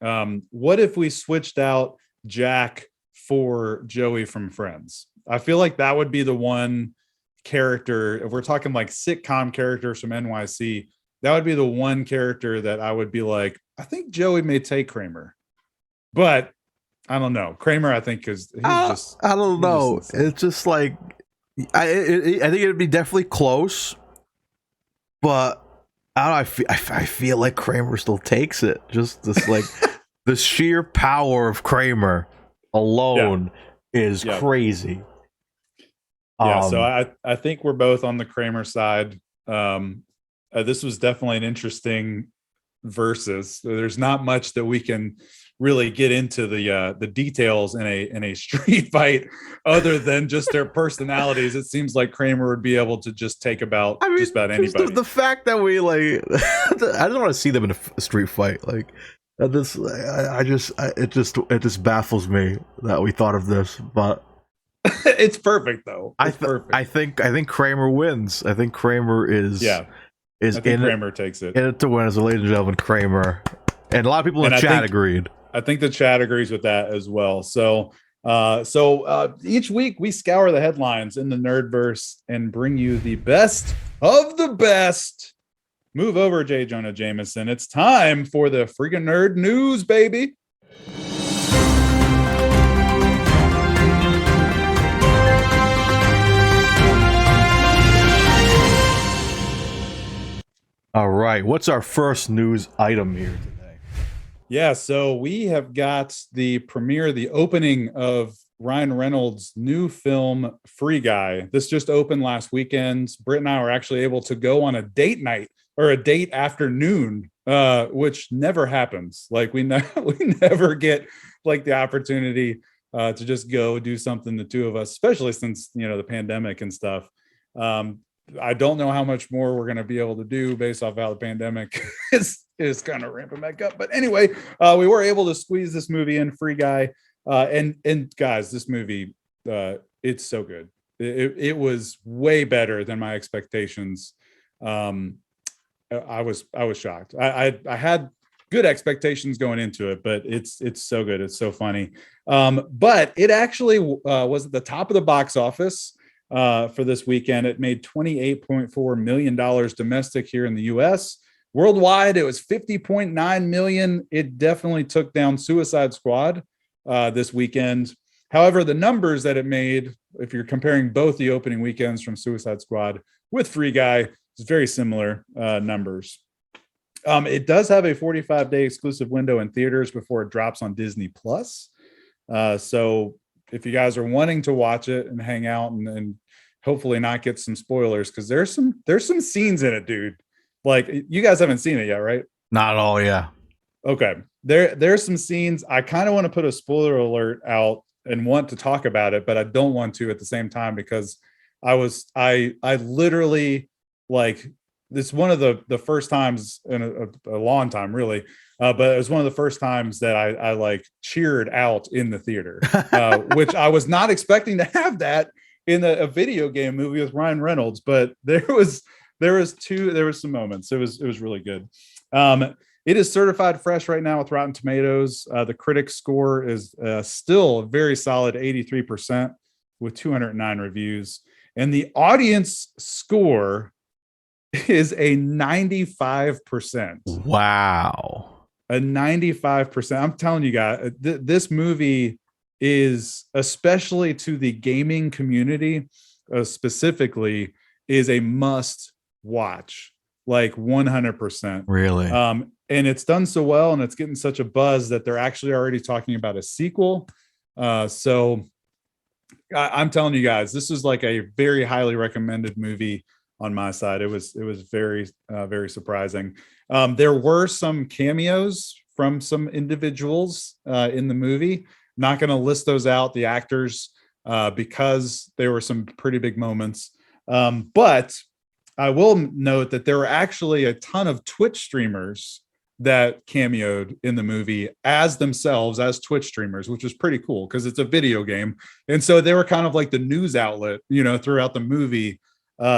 What if we switched out Jack for Joey from Friends? I feel like that would be the one character, if we're talking sitcom characters from NYC, that would be the one character that I would be I think Joey may take Kramer, but I don't know. Kramer, I think, because I don't know. It's just I think it'd be definitely close, but I don't know. I feel like Kramer still takes it. Just this the sheer power of Kramer alone is crazy. Yeah, so I think we're both on the Kramer side. This was definitely an interesting versus. There's not much that we can really get into the details in a street fight other than just their personalities. It seems like Kramer would be able to just take just about anybody. The fact that we I don't want to see them in a street fight. It just baffles me that we thought of this, but. It's perfect though. I think Kramer wins. I think Kramer is is I think in Kramer takes it. in it to win, as ladies and gentlemen, Kramer. And a lot of people in And I chat think- agreed. I think the chat agrees with that as well. So each week we scour the headlines in the Nerdverse and bring you the best of the best. Move over, J. Jonah Jameson. It's time for the Friggin' Nerd News, baby. All right, what's our first news item here today? Yeah, so we have got the premiere, the opening of Ryan Reynolds' new film, Free Guy. This just opened last weekend. Britt and I were actually able to go on a date night or a date afternoon, which never happens. Like we never get like the opportunity to just go do something, the two of us, especially since, you know, the pandemic and stuff. I don't know how much more we're going to be able to do based off how the pandemic is kind of ramping back up. But anyway, we were able to squeeze this movie in, Free Guy. And guys, this movie, it's so good. It was way better than my expectations. I was shocked. I had good expectations going into it, but it's so good. It's so funny. But it actually was at the top of the box office for this weekend. It made $28.4 million domestic here in the US. Worldwide, it was $50.9 million. It definitely took down Suicide Squad this weekend. However, the numbers that it made, if you're comparing both the opening weekends from Suicide Squad with Free Guy, it's very similar numbers. It does have a 45-day exclusive window in theaters before it drops on Disney Plus. So if you guys are wanting to watch it and hang out and hopefully not get some spoilers, because there's some scenes in it, dude. Like, you guys haven't seen it yet, right? Not at all, yeah. Okay. There's some scenes. I kind of want to put a spoiler alert out and want to talk about it, but I don't want to at the same time, because I literally, like, it's one of the first times in a long time, really. But it was one of the first times that I like cheered out in the theater, which I was not expecting to have that in a video game movie with Ryan Reynolds. But there was some moments. It was really good. It is certified fresh right now with Rotten Tomatoes. The critic score is still a very solid 83% with 209 reviews. And the audience score is a 95%. Wow. A 95%. I'm telling you guys, this movie is, especially to the gaming community, specifically, is a must watch. Like 100%. Really? And it's done so well, and it's getting such a buzz that they're actually already talking about a sequel. So I'm telling you guys, this is like a very highly recommended movie on my side. It was very, very surprising. There were some cameos from some individuals in the movie. Not going to list those out, the actors, because there were some pretty big moments. But I will note that there were actually a ton of Twitch streamers that cameoed in the movie as themselves, as Twitch streamers, which was pretty cool because it's a video game. And so they were kind of like the news outlet, you know, throughout the movie.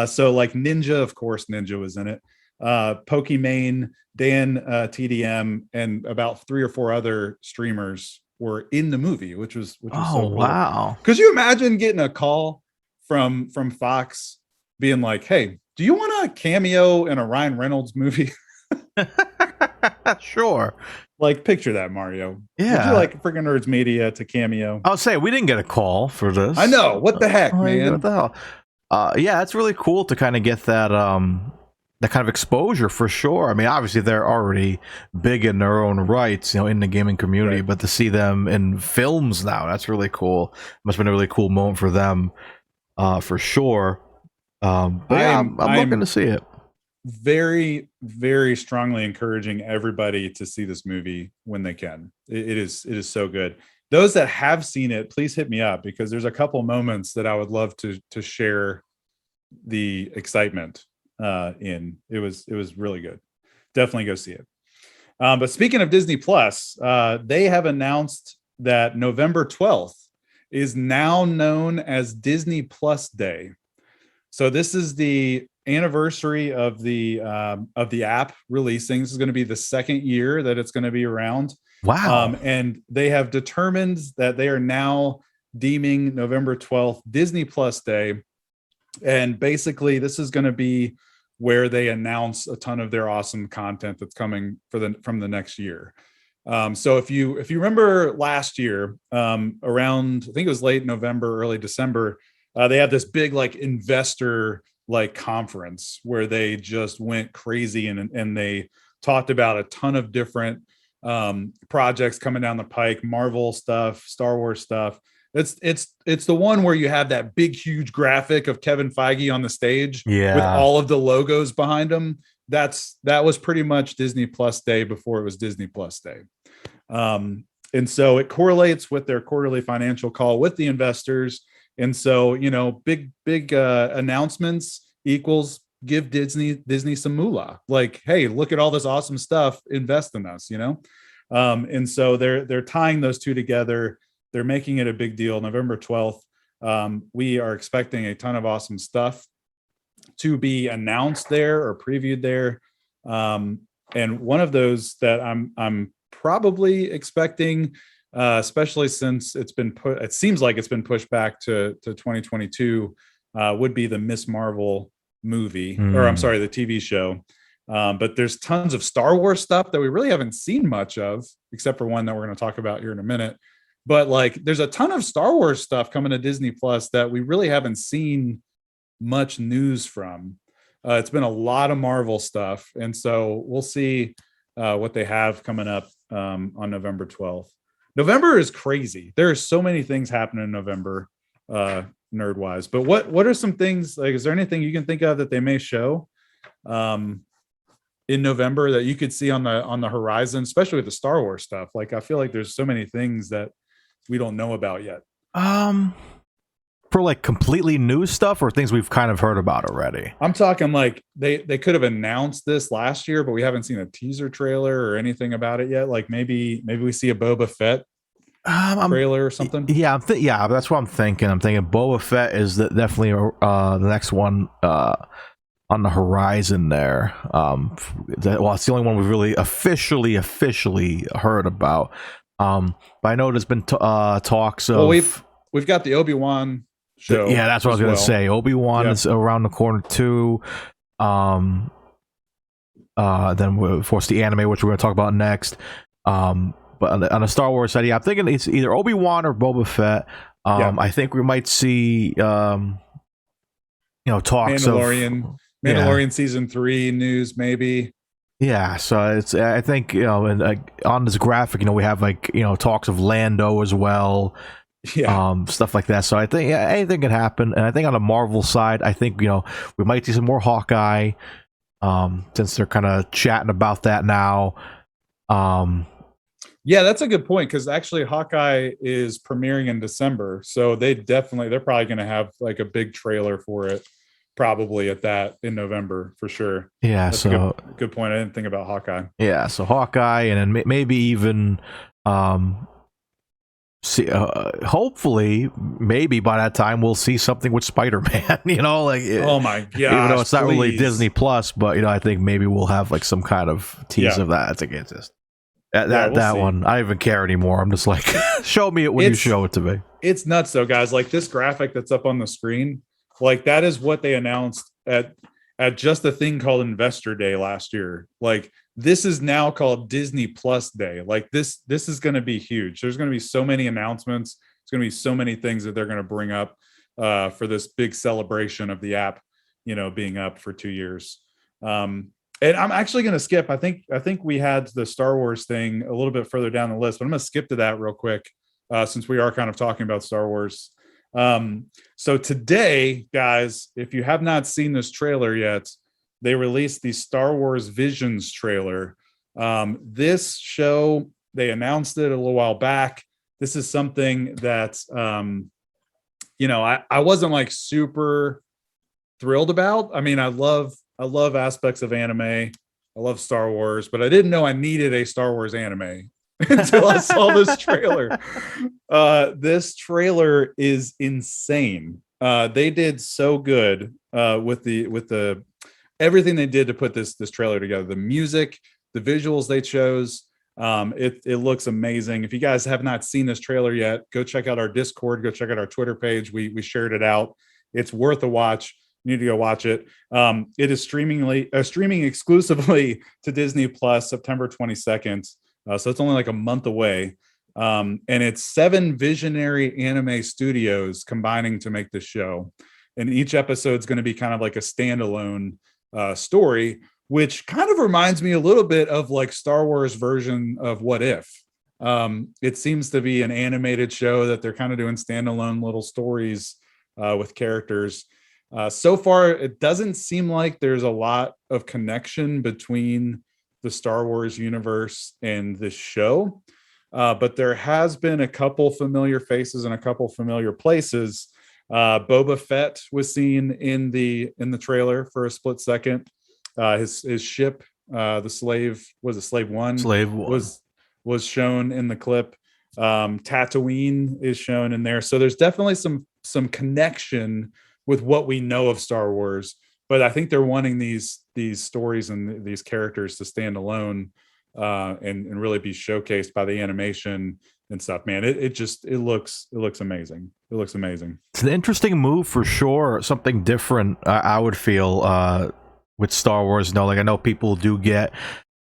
So like Ninja, of course, Ninja was in it. Pokimane, Dan, TDM, and about 3 or 4 other streamers were in the movie, which was so cool. Wow. Could you imagine getting a call from Fox being like, "Hey, do you want a cameo in a Ryan Reynolds movie?" Sure. Like, picture that, Mario. Yeah. Would you like Friggin' Nerds Media to cameo? I'll say we didn't get a call for this. I know. What the heck, man? What the hell? Yeah, it's really cool to kind of get that that kind of exposure for sure. I mean, obviously they're already big in their own rights, you know, in the gaming community, Right. but to see them in films now, that's really cool. Must have been a really cool moment for them, for sure. But yeah, I'm looking to see it. Very, very strongly encouraging everybody to see this movie when they can. It is so good. Those that have seen it, please hit me up, because there's a couple moments that I would love to share the excitement in. It was really good. Definitely go see it. But speaking of Disney Plus, they have announced that November 12th is now known as Disney Plus Day. So this is the anniversary of the app releasing. This is going to be the second year that it's going to be around. Wow. And they have determined that they are now deeming November 12th Disney Plus Day. And basically, this is going to be where they announce a ton of their awesome content that's coming from the next year. So if you remember last year, around, I think it was late November, early December, they had this big like investor like conference where they just went crazy and they talked about a ton of different projects coming down the pike, Marvel stuff, Star Wars stuff. It's the one where you have that big huge graphic of Kevin Feige on the stage with all of the logos behind him. That was pretty much Disney Plus Day before it was Disney Plus Day. And so it correlates with their quarterly financial call with the investors. And so, big announcements equals give Disney some moolah. Like, hey, look at all this awesome stuff, invest in us, and so they're tying those two together. They're making it a big deal. November 12th. We are expecting a ton of awesome stuff to be announced there or previewed there. And one of those that I'm probably expecting, especially since it seems like it's been pushed back to 2022, would be the Miss Marvel movie, or I'm sorry, the TV show. But there's tons of Star Wars stuff that we really haven't seen much of, except for one that we're going to talk about here in a minute. But like, there's a ton of Star Wars stuff coming to Disney Plus that we really haven't seen much news from. It's been a lot of Marvel stuff. And so we'll see what they have coming up on November 12th. November is crazy. There are so many things happening in November, nerd wise. But what are some things, like, is there anything you can think of that they may show in November that you could see on the horizon, especially with the Star Wars stuff? Like, I feel like there's so many things that we don't know about yet. For like completely new stuff or things we've kind of heard about already? I'm talking like they could have announced this last year, but we haven't seen a teaser trailer or anything about it yet. Like maybe we see a Boba Fett trailer or something. Yeah, that's what I'm thinking. I'm thinking Boba Fett is definitely the next one on the horizon there. It's the only one we've really officially heard about. But I know there's been talks of. Well, we've got the Obi-Wan show. Yeah, that's what I was going to say. Obi-Wan is around the corner too. Then of course the anime, which we're going to talk about next. But on the Star Wars side, I'm thinking it's either Obi-Wan or Boba Fett. I think we might see talks Mandalorian season 3 news maybe. Yeah, so it's, I think, and on this graphic, we have talks of Lando as well, stuff like that. So I think anything can happen. And I think on the Marvel side, I think, we might see some more Hawkeye, since they're kind of chatting about that now. Yeah, that's a good point, because actually Hawkeye is premiering in December. So they're probably going to have like a big trailer for it. Probably at that in November for sure. Yeah, that's so a good point. I didn't think about Hawkeye. Yeah, so Hawkeye, and then maybe even hopefully maybe by that time we'll see something with Spider-Man. Oh my god! Even though it's not really Disney Plus, but I think maybe we'll have like some kind of tease of that. I think it's just that one. I don't even care anymore. I'm just like, show me it when you show it to me. It's nuts though, guys. Like this graphic that's up on the screen. Like that is what they announced at just a thing called Investor Day last year. Like this is now called Disney Plus Day. Like this is going to be huge. There's going to be so many announcements. There's going to be so many things that they're going to bring up for this big celebration of the app, being up for 2 years. And I'm actually going to skip. I think we had the Star Wars thing a little bit further down the list, but I'm going to skip to that real quick since we are kind of talking about Star Wars. So today, guys, if you have not seen this trailer yet, they released the Star Wars Visions trailer. This show, they announced it a little while back. This is something that, I wasn't like super thrilled about. I mean, I love aspects of anime. I love Star Wars, but I didn't know I needed a Star Wars anime until I saw this trailer. This trailer is insane. They did so good with the everything they did to put this trailer together, the music, the visuals they chose. It looks amazing. If you guys have not seen this trailer yet, go check out our Discord, go check out our Twitter page. We shared it out. It's worth a watch. You need to go watch it. It is streaming exclusively to Disney Plus September 22nd. So it's only like a month away. And it's 7 visionary anime studios combining to make this show. And each episode is going to be kind of like a standalone story, which kind of reminds me a little bit of like Star Wars version of What If. It seems to be an animated show that they're kind of doing standalone little stories with characters. So far, it doesn't seem like there's a lot of connection between the Star Wars universe and this show. But there has been a couple familiar faces and a couple familiar places. Boba Fett was seen in the trailer for a split second. His ship, the slave one was shown in the clip. Tatooine is shown in there, so there's definitely some connection with what we know of Star Wars. But I think they're wanting these stories and these characters to stand alone and really be showcased by the animation and stuff. Man, it looks amazing. It looks amazing. It's an interesting move for sure. Something different. I would feel with Star Wars. Like I know people do get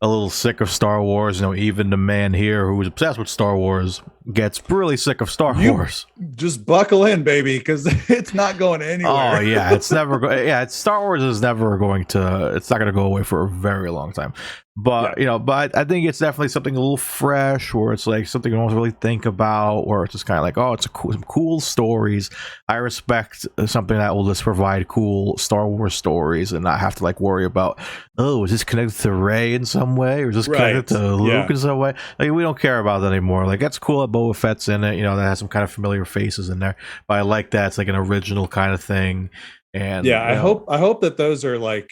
a little sick of Star Wars. Even the man here who's obsessed with Star Wars gets really sick of Star Wars. Just buckle in, baby, because it's not going anywhere. Oh yeah, it's never. Star Wars is never going to. It's not going to go away for a very long time. But but I think it's definitely something a little fresh, where it's like something you don't really think about, where it's just kind of like, oh, it's some cool stories. I respect something that will just provide cool Star Wars stories and not have to like worry about, oh, is this connected to Rey in some way, or is this connected to Luke in some way? Like we don't care about that anymore. Like that's cool that Boba Fett's in it. That has some kind of familiar faces in there. But I like that it's like an original kind of thing. And I hope that those are like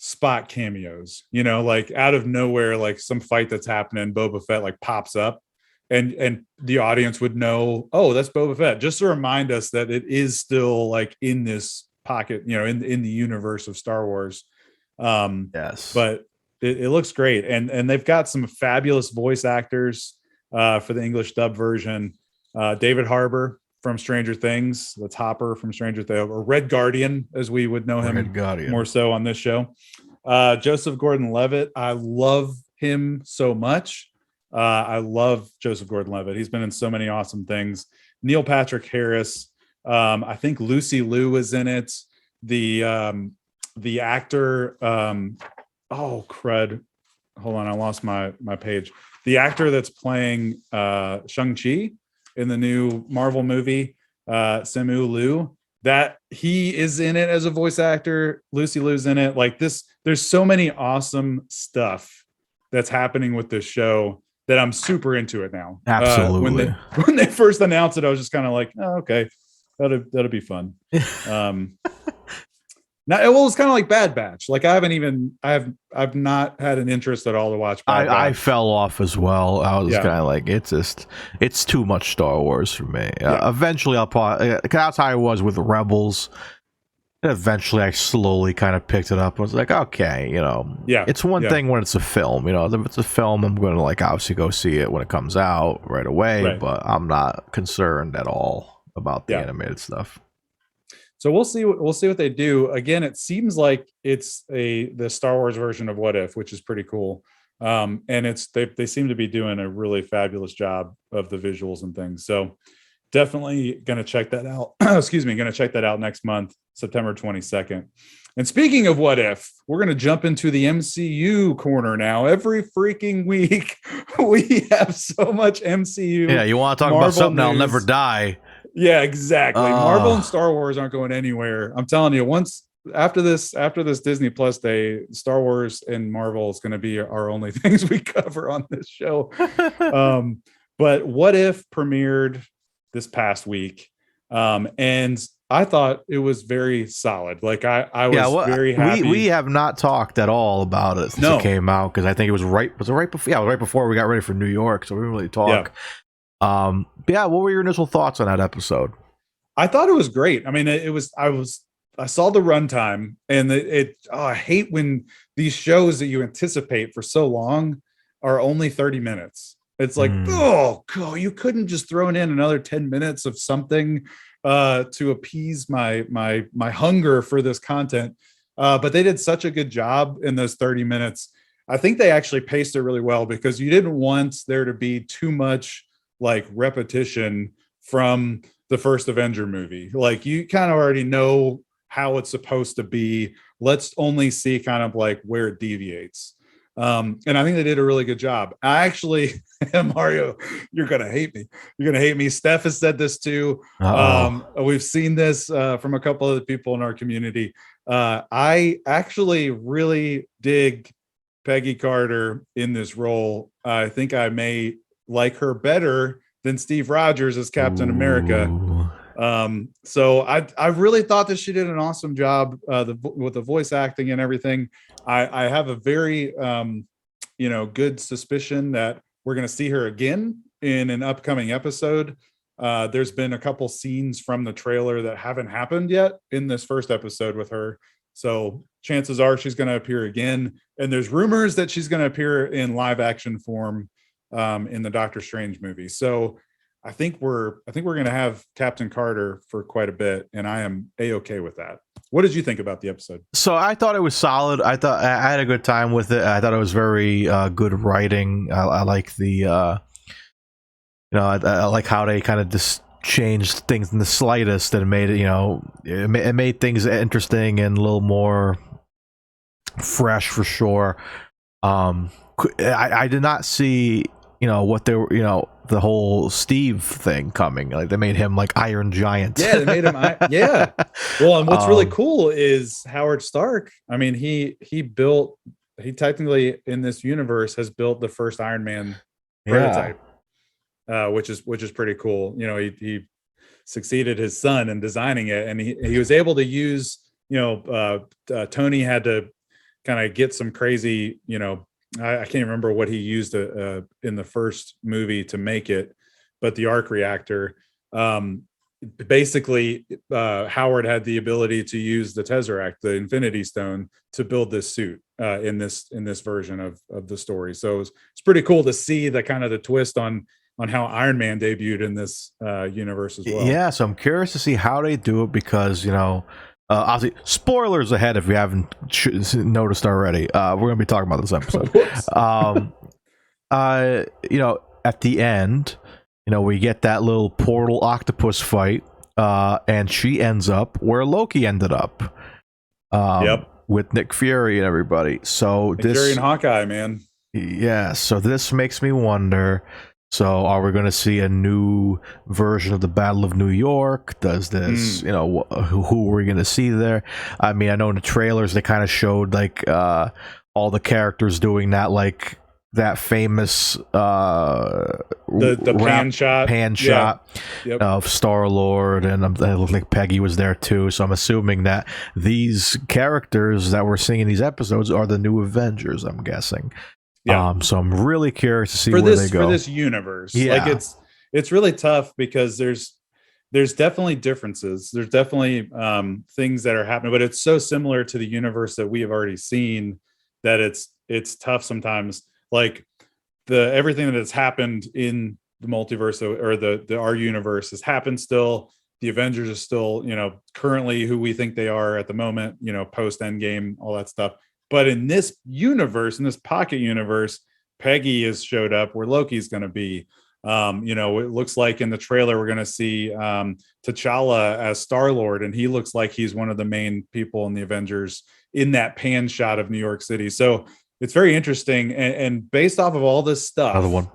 spot cameos, like out of nowhere, like some fight that's happening, Boba Fett like pops up and the audience would know, oh, that's Boba Fett, just to remind us that it is still like in this pocket, in the universe of Star Wars. Yes, but it looks great, and they've got some fabulous voice actors for the English dub version. David Harbour from Stranger Things, that's Hopper from Stranger Things, or Red Guardian, as we would know him more so on this show. Joseph Gordon-Levitt, I love him so much. I love Joseph Gordon-Levitt. He's been in so many awesome things. Neil Patrick Harris, I think Lucy Liu is in it. The actor, oh crud, hold on, I lost my page. The actor that's playing Shang-Chi in the new Marvel movie, Simu Liu, that he is in it as a voice actor. Lucy Liu's in it. Like this, there's so many awesome stuff that's happening with this show that I'm super into it now. Absolutely. When they first announced it, I was just kind of like, oh, okay, that'll be fun. Now, it was kind of like Bad Batch. Like I've not had an interest at all to watch Bad Batch. I fell off as well. I was kind of like, it's too much Star Wars for me. Eventually, I'll probably, that's how I was with Rebels. And eventually, I slowly kind of picked it up. I was like, okay, it's one thing when it's a film. If it's a film, I'm going to like obviously go see it when it comes out right away. But I'm not concerned at all about the animated stuff. So we'll see what they do. Again, it seems like it's the Star Wars version of What If, which is pretty cool. And they seem to be doing a really fabulous job of the visuals and things. So definitely going to check that out. Excuse me, going to check that out next month, September 22nd. And speaking of What If, we're going to jump into the MCU corner now. Every freaking week, we have so much MCU. Yeah, you want to talk about something that'll never die. Yeah, exactly. Marvel and Star Wars aren't going anywhere. I'm telling you, once after this Disney Plus day, Star Wars and Marvel is going to be our only things we cover on this show. But What If premiered this past week, and I thought it was very solid. Like I was very happy. We have not talked at all about it since it came out, because I think it was right before. Yeah, it was right before we got ready for New York, so we didn't really talk. Yeah. What were your initial thoughts on that episode? I thought it was great. I mean, I was I saw the runtime, and I hate when these shows that you anticipate for so long are only 30 minutes. It's like, oh God, you couldn't just throw in another 10 minutes of something to appease my hunger for this content. But they did such a good job in those 30 minutes. I think they actually paced it really well, because you didn't want there to be too much like repetition from the first Avenger movie. Like, you kind of already know how it's supposed to be. Let's only see kind of like where it deviates. And I think they did a really good job. I actually, Mario, you're going to hate me. You're going to hate me. Steph has said this too. We've seen this from a couple of the people in our community. I actually really dig Peggy Carter in this role. I think I may like her better than Steve Rogers as Captain America. So I really thought that she did an awesome job with the voice acting and everything. I have a very good suspicion that we're going to see her again in an upcoming episode. There's been a couple scenes from the trailer that haven't happened yet in this first episode with her. So chances are she's going to appear again. And there's rumors that she's going to appear in live action form in the Doctor Strange movie. So I think we're going to have Captain Carter for quite a bit, and I am A-okay with that. What did you think about the episode? So I thought it was solid. I thought I had a good time with it. I thought it was very good writing. I like the I like how they kind of just changed things in the slightest and made it, it made things interesting and a little more fresh for sure. I did not see what they were, the whole Steve thing coming. Like, they made him like Iron Giant. Yeah, they made him. Yeah. Well, and what's really cool is Howard Stark. I mean, he technically in this universe has built the first Iron Man prototype, which is pretty cool. He succeeded his son in designing it, and he was able to use. Tony had to kind of get some crazy, I can't remember what he used in the first movie to make it, but the arc reactor. Basically, Howard had the ability to use the Tesseract, the Infinity Stone, to build this suit in this version of the story. So it's pretty cool to see the kind of the twist on how Iron Man debuted in this universe as well. Yeah, so I'm curious to see how they do it, because obviously, spoilers ahead if you haven't noticed already. We're going to be talking about this episode. At the end, we get that little portal octopus fight, and she ends up where Loki ended up. With Nick Fury and everybody. So Nick Fury and Hawkeye, man. Yeah, so this makes me wonder. So are we going to see a new version of the Battle of New York? Does this, who are we going to see there? I mean, I know in the trailers they kind of showed like all the characters doing that, like that famous the pan shot of Star-Lord, and it looked like Peggy was there too. So I'm assuming that these characters that we're seeing in these episodes are the new Avengers, I'm guessing. Yeah. So I'm really curious to see where they go for this universe. Yeah. Like it's really tough because there's definitely differences. There's definitely things that are happening, but it's so similar to the universe that we have already seen that it's tough sometimes. Like everything that has happened in the multiverse or the our universe has happened still. The Avengers is still, currently who we think they are at the moment, post Endgame, all that stuff. But in this universe, in this pocket universe, Peggy has showed up where Loki's going to be. It looks like in the trailer we're going to see T'Challa as Star-Lord, and he looks like he's one of the main people in the Avengers in that pan shot of New York City. So it's very interesting, and based off of all this stuff, another one,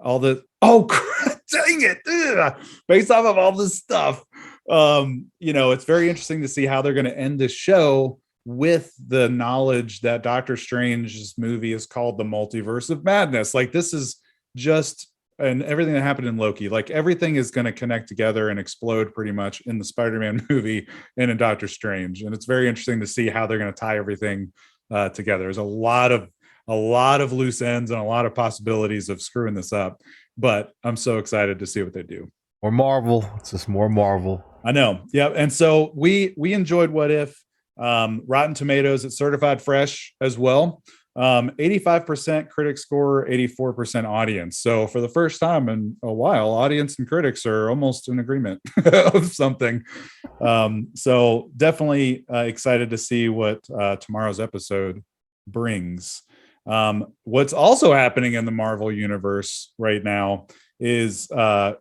dang it! Ugh. Based off of all this stuff, it's very interesting to see how they're going to end this show with the knowledge that Doctor Strange's movie is called The Multiverse of Madness. Like, this is just, and everything that happened in Loki, like everything is going to connect together and explode pretty much in the Spider-Man movie and in Doctor Strange. And it's very interesting to see how they're going to tie everything together. There's a lot of loose ends and a lot of possibilities of screwing this up, but I'm so excited to see what they do. More Marvel. It's just more Marvel. I know. Yeah. And so we enjoyed What If. Rotten Tomatoes, it's certified fresh as well. 85% critic score, 84% audience. So for the first time in a while, audience and critics are almost in agreement of something. So definitely excited to see what tomorrow's episode brings. What's also happening in the Marvel universe right now is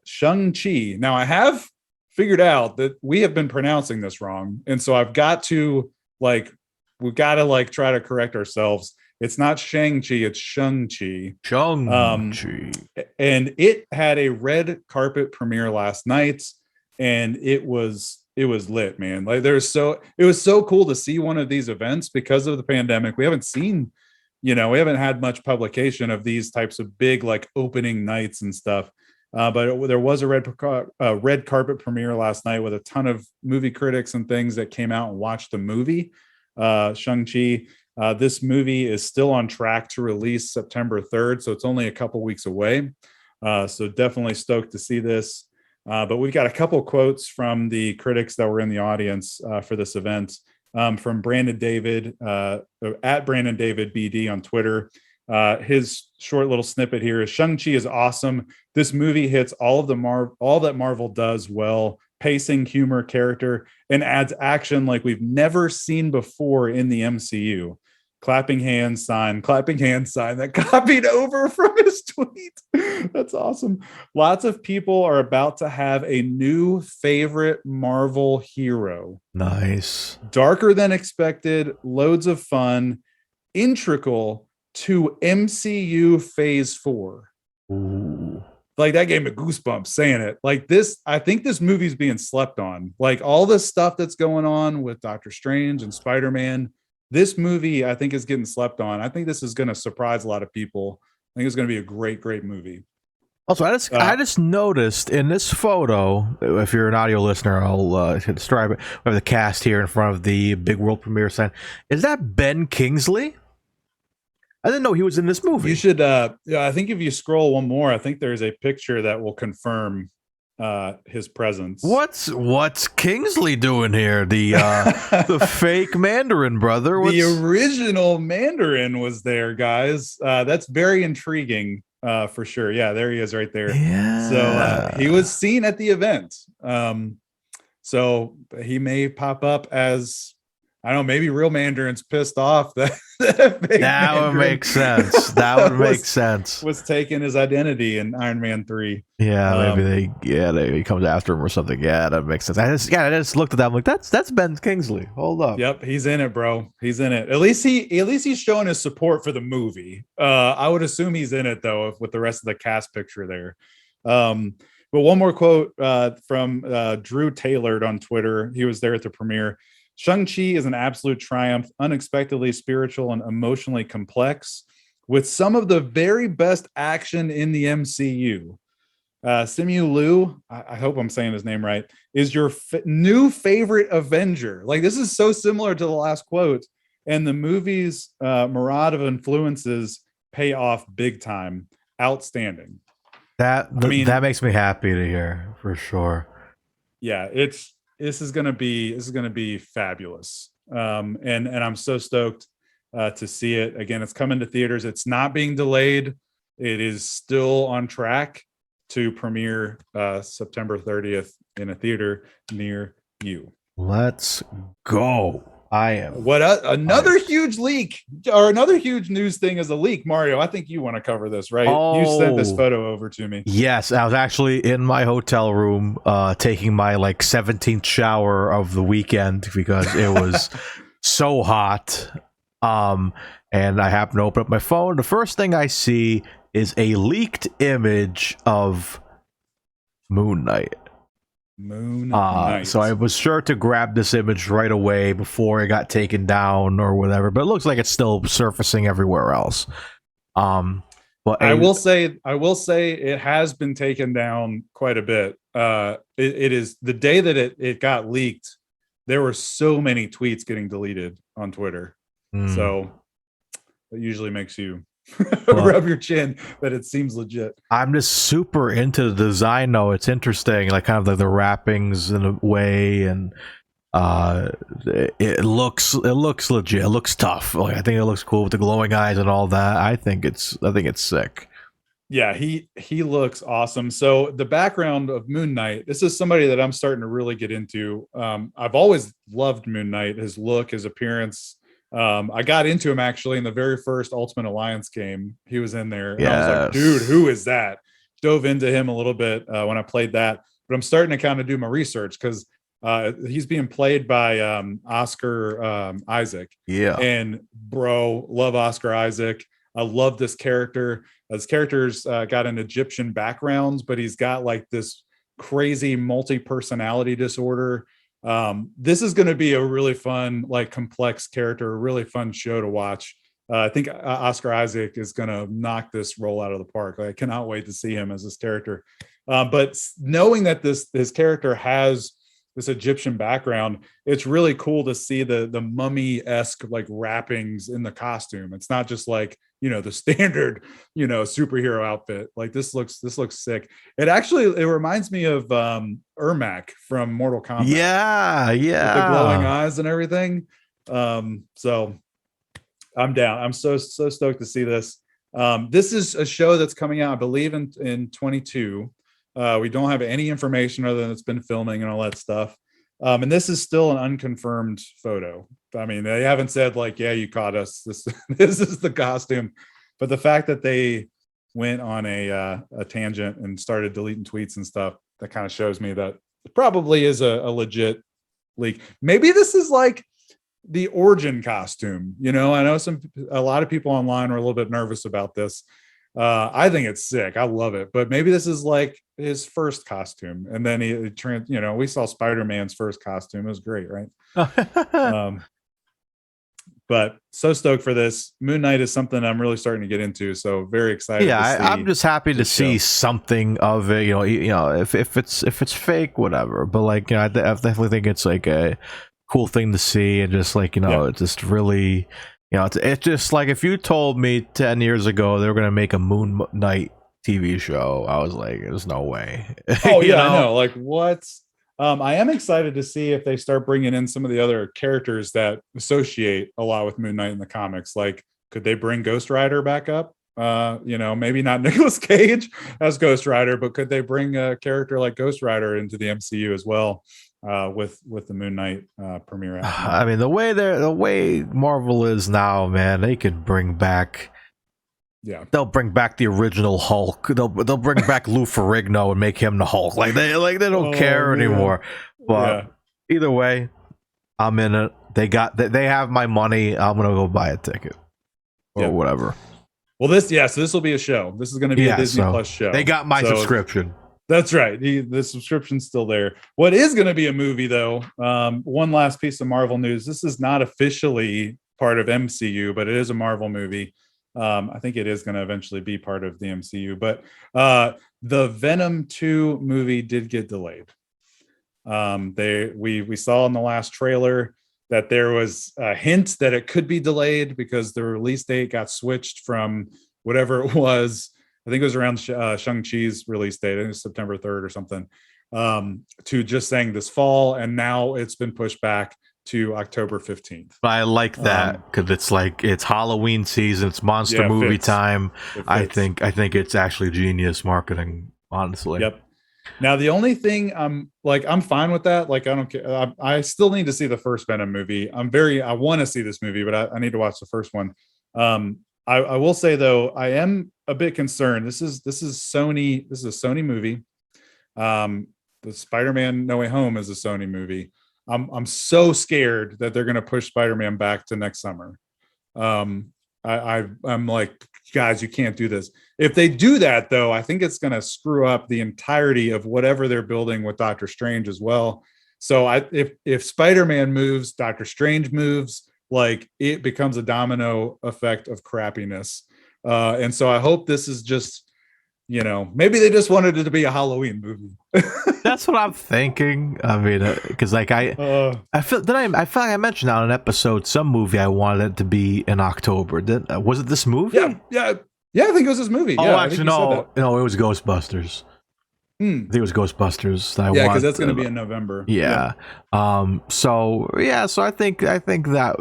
Shang-Chi. Now, I have figured out that we have been pronouncing this wrong. And so I've got to we've got to try to correct ourselves. It's not Shang-Chi, it's Shang-Chi. Shang-Chi. And it had a red carpet premiere last night, and it was lit, man. It was so cool to see one of these events because of the pandemic. We haven't had much publication of these types of big opening nights and stuff. But there was a red carpet premiere last night with a ton of movie critics and things that came out and watched the movie, Shang-Chi. This movie is still on track to release September 3rd, so it's only a couple weeks away. So definitely stoked to see this. But we've got a couple quotes from the critics that were in the audience for this event. From Brandon David, at Brandon David BD on Twitter. His short little snippet here is: Shang-Chi is awesome. This movie hits all that Marvel does well: pacing, humor, character, and adds action like we've never seen before in the MCU. Clapping hand sign that copied over from his tweet. That's awesome. Lots of people are about to have a new favorite Marvel hero. Nice. Darker than expected, loads of fun, integral to MCU Phase 4. Ooh. That gave me goosebumps saying it. I think this movie's being slept on. All this stuff that's going on with Doctor Strange and Spider-Man, this movie, I think, is getting slept on. I think this is going to surprise a lot of people. I think it's going to be a great, great movie. Also, I just noticed in this photo, if you're an audio listener, I'll describe it. We have the cast here in front of the big world premiere sign. Is that Ben Kingsley? I didn't know he was in this movie. You should, I think if you scroll one more, I think there's a picture that will confirm his presence. What's Kingsley doing here? The fake Mandarin brother. The original Mandarin was there, guys. That's very intriguing, for sure. Yeah, there he is, right there. Yeah. So he was seen at the event. So he may pop up as, I don't know, maybe real Mandarin's pissed off that would make sense. That would make sense. Was taking his identity in Iron Man 3. Yeah, maybe he comes after him or something. Yeah, that makes sense. I just looked at that. I'm like, that's Ben Kingsley. Hold up. Yep, he's in it, bro. He's in it. At least he's showing his support for the movie. I would assume he's in it though, with the rest of the cast picture there. But one more quote from Drew Tailored on Twitter. He was there at the premiere. Shang-Chi is an absolute triumph, unexpectedly spiritual and emotionally complex, with some of the very best action in the MCU. Simu Liu, I hope I'm saying his name right, is your new favorite Avenger. This is so similar to the last quote, and the movie's mirage of influences pay off big time. Outstanding. That makes me happy to hear, for sure. Yeah, this is gonna be fabulous, and I'm so stoked to see it. Again, it's coming to theaters. It's not being delayed. It is still on track to premiere September 30th in a theater near you. Let's go. I am. Another huge leak, or another huge news thing is a leak. Mario, I think you want to cover this, right? You sent this photo over to me. Yes, I was actually in my hotel room taking my 17th shower of the weekend because it was so hot. And I happened to open up my phone. The first thing I see is a leaked image of Moon Knight. So I was sure to grab this image right away before it got taken down or whatever, but it looks like it's still surfacing everywhere else. But I will say it has been taken down quite a bit. It is the day that it got leaked, there were so many tweets getting deleted on Twitter. So it usually makes you rub your chin that it seems legit. I'm just super into the design though. It's interesting, like kind of like the wrappings in a way, and it looks legit. It looks tough. Like I think it looks cool with the glowing eyes and all that. I think it's sick. Yeah, he looks awesome. So the background of Moon Knight, this is somebody that I'm starting to really get into. I've always loved Moon Knight, his look, his appearance. I got into him actually in the very first Ultimate Alliance game. He was in there. And I was like, dude, who is that? Dove into him a little bit when I played that. But I'm starting to kind of do my research because he's being played by Oscar Isaac. Yeah. And bro, love Oscar Isaac. I love this character. His character's got an Egyptian background, but he's got like this crazy multi-personality disorder. This is going to be a really fun, like complex character, a really fun show to watch. I think Oscar Isaac is going to knock this role out of the park. I cannot wait to see him as this character. But knowing that this character has this Egyptian background, it's really cool to see the mummy-esque like wrappings in the costume. It's not just like, the standard, superhero outfit. Like this looks sick. It reminds me of Ermac from Mortal Kombat. Yeah. With the glowing eyes and everything. So I'm down. I'm so stoked to see this. This is a show that's coming out, I believe, in 22. We don't have any information other than it's been filming and all that stuff. And this is still an unconfirmed photo. I mean, they haven't said like, yeah, you caught us. This is the costume. But the fact that they went on a tangent and started deleting tweets and stuff, that kind of shows me that it probably is a legit leak. Maybe this is like the origin costume. I know a lot of people online are a little bit nervous about this. I think it's sick. I love it. But maybe this is like his first costume. And then we saw Spider-Man's first costume. It was great, right? But so stoked for this. Moon Knight is something I'm really starting to get into. So very excited. Yeah, I'm just happy to see something of it. If it's fake, whatever. But like, I definitely think it's like a cool thing to see, and just like it's just really. It's just like if you told me 10 years ago they were going to make a Moon Knight TV show, I was like, there's no way. Oh, yeah, I know. Like, what? I am excited to see if they start bringing in some of the other characters that associate a lot with Moon Knight in the comics. Like, could they bring Ghost Rider back up? Maybe not Nicolas Cage as Ghost Rider, but could they bring a character like Ghost Rider into the MCU as well? With the Moon Knight premiere. I mean, the way Marvel is now, man, they could bring back. Yeah, they'll bring back the original Hulk. They'll bring back Lou Ferrigno and make him the Hulk. Like they don't care anymore. But either way, I'm in it. They have my money. I'm gonna go buy a ticket or whatever. Well, so this will be a show. This is going to be a Disney Plus show. They got my subscription. That's right. The subscription's still there. What is going to be a movie, though, one last piece of Marvel news. This is not officially part of MCU, but it is a Marvel movie. I think it is going to eventually be part of the MCU. But the Venom 2 movie did get delayed. We saw in the last trailer that there was a hint that it could be delayed because the release date got switched from whatever it was. I think it was around Shang-Chi's release date. I think it was September 3rd or something, to just saying this fall. And now it's been pushed back to October 15th. But I like that because it's Halloween season. It's monster movie time. I think it's actually genius marketing, honestly. Yep. Now, the only thing I'm fine with that. Like, I don't care. I still need to see the first Venom movie. I want to see this movie, but I need to watch the first one. I will say though, I am a bit concerned. This is Sony. This is a Sony movie. The Spider-Man No Way Home is a Sony movie. I'm so scared that they're going to push Spider-Man back to next summer. I'm like, guys, you can't do this. If they do that though, I think it's going to screw up the entirety of whatever they're building with Doctor Strange as well. So if Spider-Man moves, Doctor Strange moves. Like, it becomes a domino effect of crappiness. And so I hope this is just, maybe they just wanted it to be a Halloween movie. That's what I'm thinking. I mean, because like I feel I feel like I mentioned on an episode some movie I wanted it to be in October. Was it this movie? Yeah. I think it was this movie. Oh, Yeah, I actually, think you said no, no, it was Ghostbusters. I think it was Ghostbusters. That I yeah, want. because that's going to be in November. Yeah. So yeah. So I think that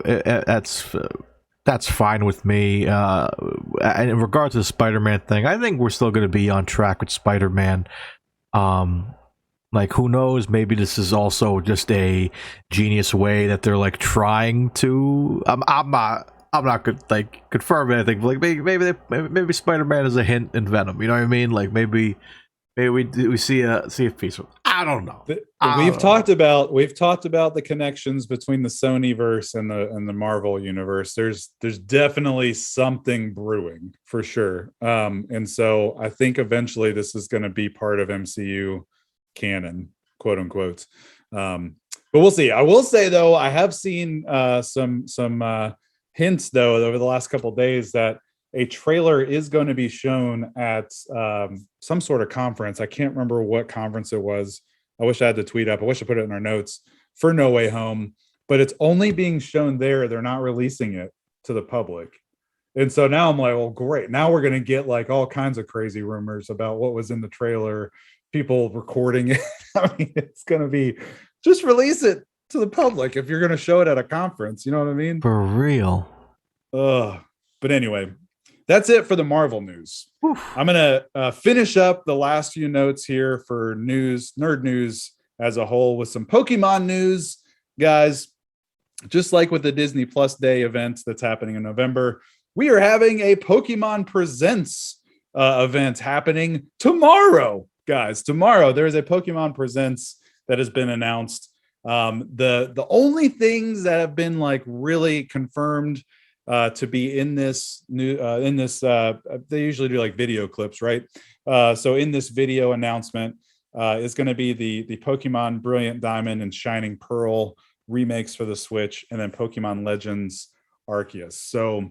that's fine with me. And in regard to the Spider-Man thing, I think we're still going to be on track with Spider-Man. Like, who knows? Maybe this is also just a genius way that they're like trying to. I'm not good, like confirming anything. But like maybe Spider-Man is a hint in Venom. You know what I mean? Like maybe we see a piece of. I don't know. We've talked about the connections between the Sony verse and the Marvel universe. There's definitely something brewing for sure. And so I think eventually this is going to be part of MCU canon, quote unquote. But we'll see. I will say though, I have seen some hints though over the last couple of days that a trailer is going to be shown at some sort of conference. I can't remember what conference it was. I wish I had the tweet up. I wish I put it in our notes for No Way Home, but it's only being shown there. They're not releasing it to the public. And so now I'm like, well, great. Now we're going to get like all kinds of crazy rumors about what was in the trailer, people recording it. I mean, it's going to be, just release it to the public if you're going to show it at a conference. You know what I mean? For real. But anyway, that's it for the Marvel news. Oof. I'm going to finish up the last few notes here for nerd news as a whole with some Pokemon news, guys. Just like with the Disney Plus Day event that's happening in November, we are having a Pokemon Presents event happening tomorrow, guys. Tomorrow, there is a Pokemon Presents that has been announced. The only things that have been like really confirmed to be in this new they usually do like video clips, right? So in this video announcement is going to be the Pokemon Brilliant Diamond and Shining Pearl remakes for the Switch, and then Pokemon Legends Arceus. So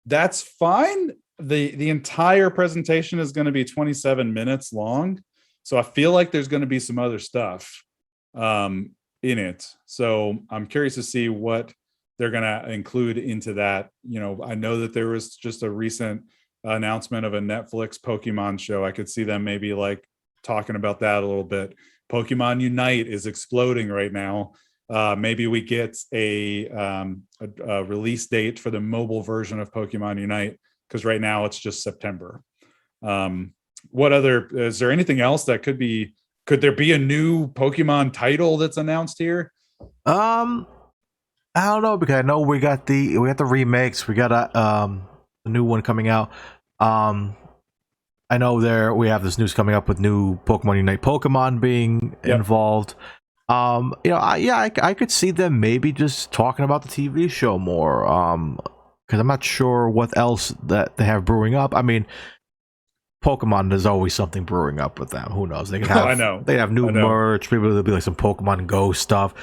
that's fine. The entire presentation is going to be 27 minutes long, so I feel like there's going to be some other stuff in it. So I'm curious to see what they're going to include into that. You know, I know that there was just a recent announcement of a Netflix Pokemon show. I could see them maybe like talking about that a little bit. Pokemon Unite is exploding right now. Maybe we get a release date for the mobile version of Pokemon Unite, because right now it's just September. Is there anything else that could there be a new Pokemon title that's announced here? I don't know, because I know we got the remakes. We got a new one coming out. I know we have this news coming up with new Pokemon Unite Pokemon being involved. I could see them maybe just talking about the TV show more. Because I'm not sure what else that they have brewing up. I mean, Pokemon, there's always something brewing up with them. Who knows? They could have. I know. They have new merch. Maybe there'll be like some Pokemon Go stuff.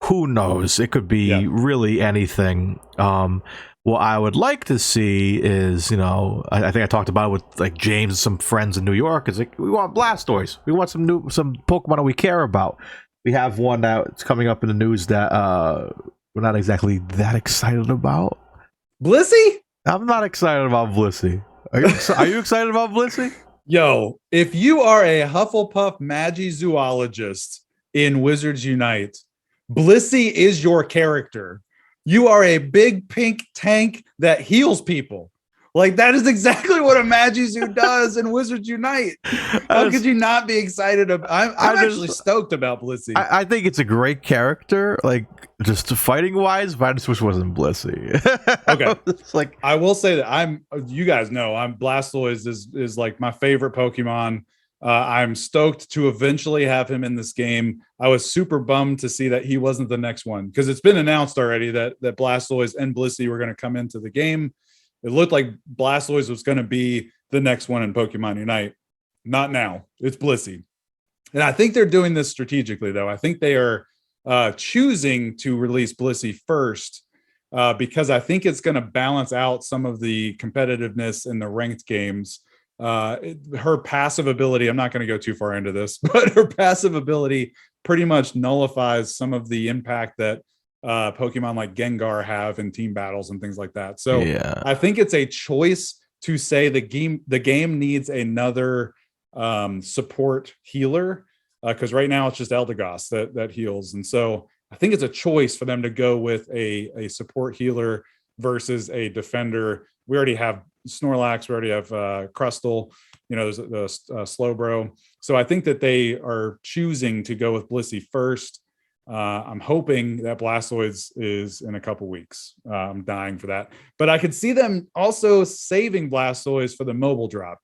Who knows? It could be really anything. What I would like to see is, I think I talked about it with like James and some friends in New York. It's like, we want Blastoise. We want some Pokemon that we care about. We have one that's coming up in the news that we're not exactly that excited about. Blissey? I'm not excited about Blissey. Are you excited about Blissey? Yo, if you are a Hufflepuff Magizoologist in Wizards Unite, Blissey is your character. You are a big pink tank that heals people. Like, that is exactly what a Magizoo does in Wizards Unite. How could you not be excited about? I'm actually stoked about Blissey. I think it's a great character. Like, just fighting wise, but I just wish it wasn't Blissey. Okay, it's like, I will say that you guys know, Blastoise is like my favorite Pokemon. I'm stoked to eventually have him in this game. I was super bummed to see that he wasn't the next one, because it's been announced already that Blastoise and Blissey were going to come into the game. It looked like Blastoise was going to be the next one in Pokemon Unite. Not now. It's Blissey. And I think they're doing this strategically, though. I think they are choosing to release Blissey first because I think it's going to balance out some of the competitiveness in the ranked games. her passive ability, I'm not going to go too far into this, but her passive ability pretty much nullifies some of the impact that Pokemon like Gengar have in team battles and things like that. So Yeah. I think it's a choice to say the game needs another support healer, because right now it's just Eldegoss that heals. And so I think it's a choice for them to go with a support healer versus a defender. We already have Snorlax, we already have Crustle, there's the Slowbro. So I think that they are choosing to go with Blissey first. I'm hoping that Blastoise is in a couple weeks. I'm dying for that. But I could see them also saving Blastoise for the mobile drop.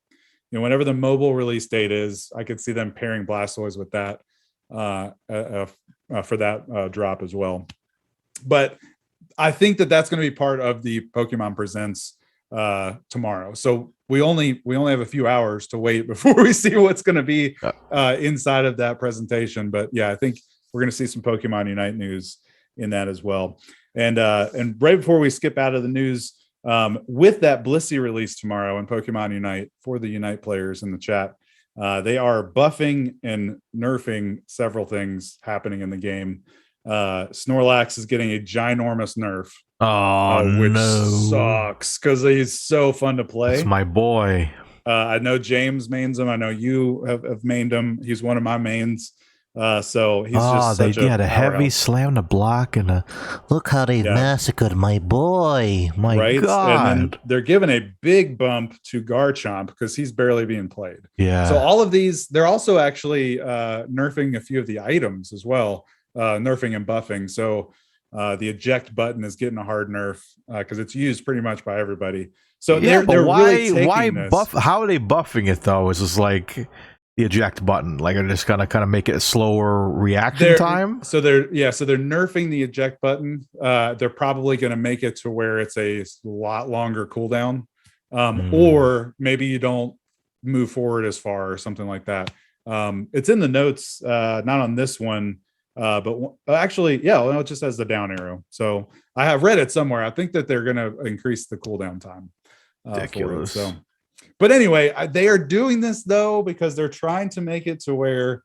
Whenever the mobile release date is, I could see them pairing Blastoise with that for that drop as well. But I think that that's going to be part of the Pokemon Presents tomorrow. So we only have a few hours to wait before we see what's going to be inside of that presentation. But yeah, I think we're going to see some Pokemon Unite news in that as well. And right before we skip out of the news, with that Blissey release tomorrow in Pokemon Unite, for the Unite players in the chat, they are buffing and nerfing several things happening in the game. Snorlax is getting a ginormous nerf. Which sucks because he's so fun to play. That's my boy. I know James mains him. I know you have mained him. He's one of my mains. So he's just such they had a heavy slam to block and look how they massacred my boy. My God. And then they're giving a big bump to Garchomp because he's barely being played. Yeah. So all of these, they're also actually nerfing a few of the items as well, nerfing and buffing. So the eject button is getting a hard nerf because it's used pretty much by everybody. So they're really why this. buff? How are they buffing it though? Is this like the eject button? Like they're just gonna kind of make it a slower reaction time? So they're nerfing the eject button. They're probably going to make it to where it's a lot longer cooldown, or maybe you don't move forward as far or something like that. It's in the notes, not on this one. But actually, it just has the down arrow. So I have read it somewhere. I think that they're going to increase the cooldown time. Ridiculous. So, but anyway, they are doing this though because they're trying to make it to where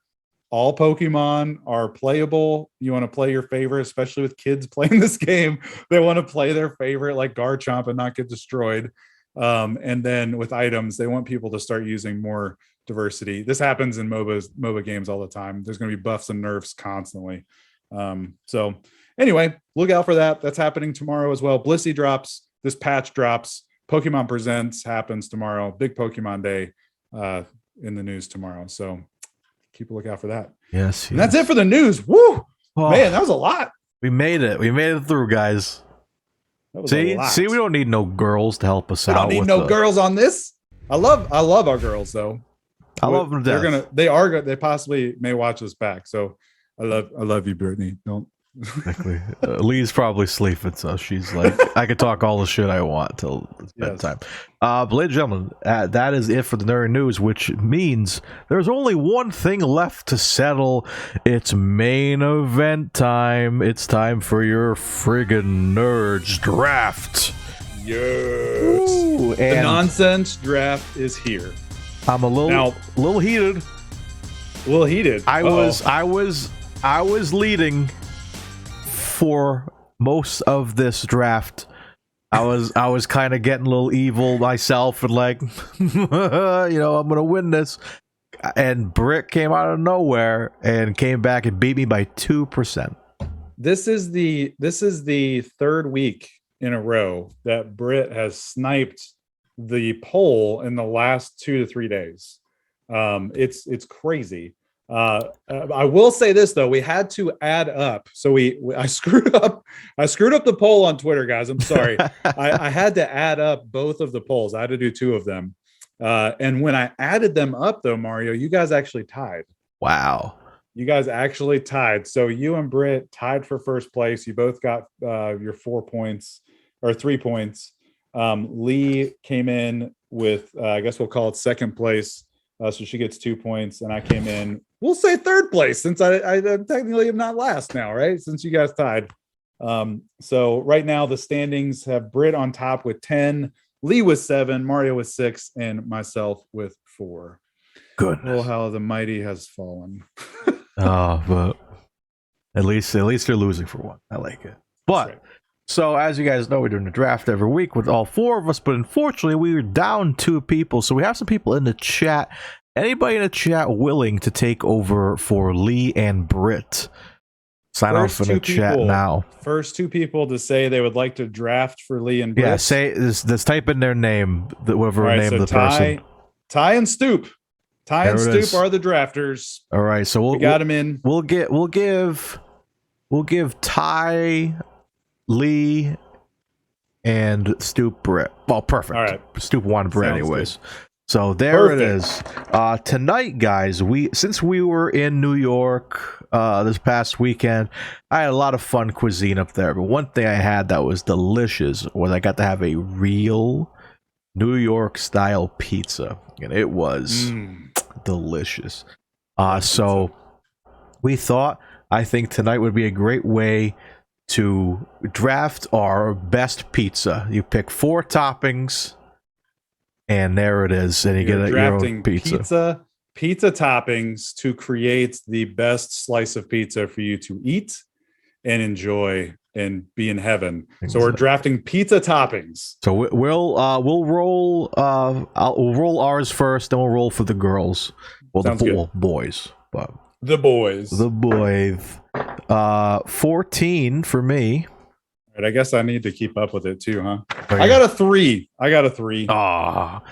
all Pokemon are playable. You want to play your favorite, especially with kids playing this game. They want to play their favorite, like Garchomp, and not get destroyed. And then with items, they want people to start using more diversity. This happens in MOBA games all the time. There's going to be buffs and nerfs constantly. So anyway, look out for that. That's happening tomorrow as well. Blissey drops, this patch drops, Pokemon Presents happens tomorrow. Big Pokemon Day in the news tomorrow. So keep a lookout for that. Yes. And that's it for the news. Woo! Oh, man, that was a lot. We made it. We made it through, guys. See, we don't need no girls to help us out. We don't need no girls on this. I love our girls though. I love them. They possibly may watch this back. So I love you, Brittany. Don't. Exactly. Lee's probably sleeping, so she's like, I could talk all the shit I want till it's bedtime. But ladies and gentlemen, that is it for the nerd news, which means there's only one thing left to settle. It's main event time. It's time for your friggin' nerds draft. Yes. Ooh, the nonsense draft is here. I'm a little heated. I was leading for most of this draft. I was kind of getting a little evil myself and like, I'm gonna win this. And Britt came out of nowhere and came back and beat me by 2%. This is the third week in a row that Britt has sniped the poll in the last 2 to 3 days. It's crazy. I will say this though, we had to add up. So I screwed up the poll on Twitter, guys. I'm sorry. I had to add up both of the polls. I had to do 2 of them. And when I added them up though, Mario, you guys actually tied. Wow. You guys actually tied. So you and Britt tied for first place. You both got your 4 points or 3 points. Lee came in with, I guess we'll call it second place. So she gets 2 points, and I came in, we'll say third place, since I technically am not last now, right? Since you guys tied. So right now the standings have Britt on top with 10, Lee with 7, Mario with 6, and myself with 4. Goodness. Oh, how the mighty has fallen. But at least they're losing for one. I like it. But Right. so as you guys know, we're doing a draft every week with all 4 of us, but unfortunately we were down 2 people. So we have some people in the chat. Anybody in the chat willing to take over for Lee and Britt? Sign off in the chat now. First 2 people to say they would like to draft for Lee and Britt. Yeah, say let's type in their name, whatever All right, name so of the person. Ty and Stoop. Ty There and it is. Stoop are the drafters. All right, so We got him in. We'll give Ty, Lee, and Stoop Britt. Well, perfect. All right. Stoop wanted Britt Sounds anyways. So there it is. Perfect. Tonight, guys, since we were in New York this past weekend, I had a lot of fun cuisine up there. But one thing I had that was delicious was I got to have a real New York style pizza, and it was delicious. So we thought, I think tonight would be a great way to draft our best pizza. You pick 4 toppings, and there it is, and you get your own pizza. Pizza toppings to create the best slice of pizza for you to eat and enjoy and be in heaven. Exactly. So we're drafting pizza toppings. So we'll roll. We'll roll ours first, then we'll roll for the girls. Well, boys, but the boys. 14 for me. All right, I guess I need to keep up with it too, huh? Oh, yeah. I got a 3. Ah.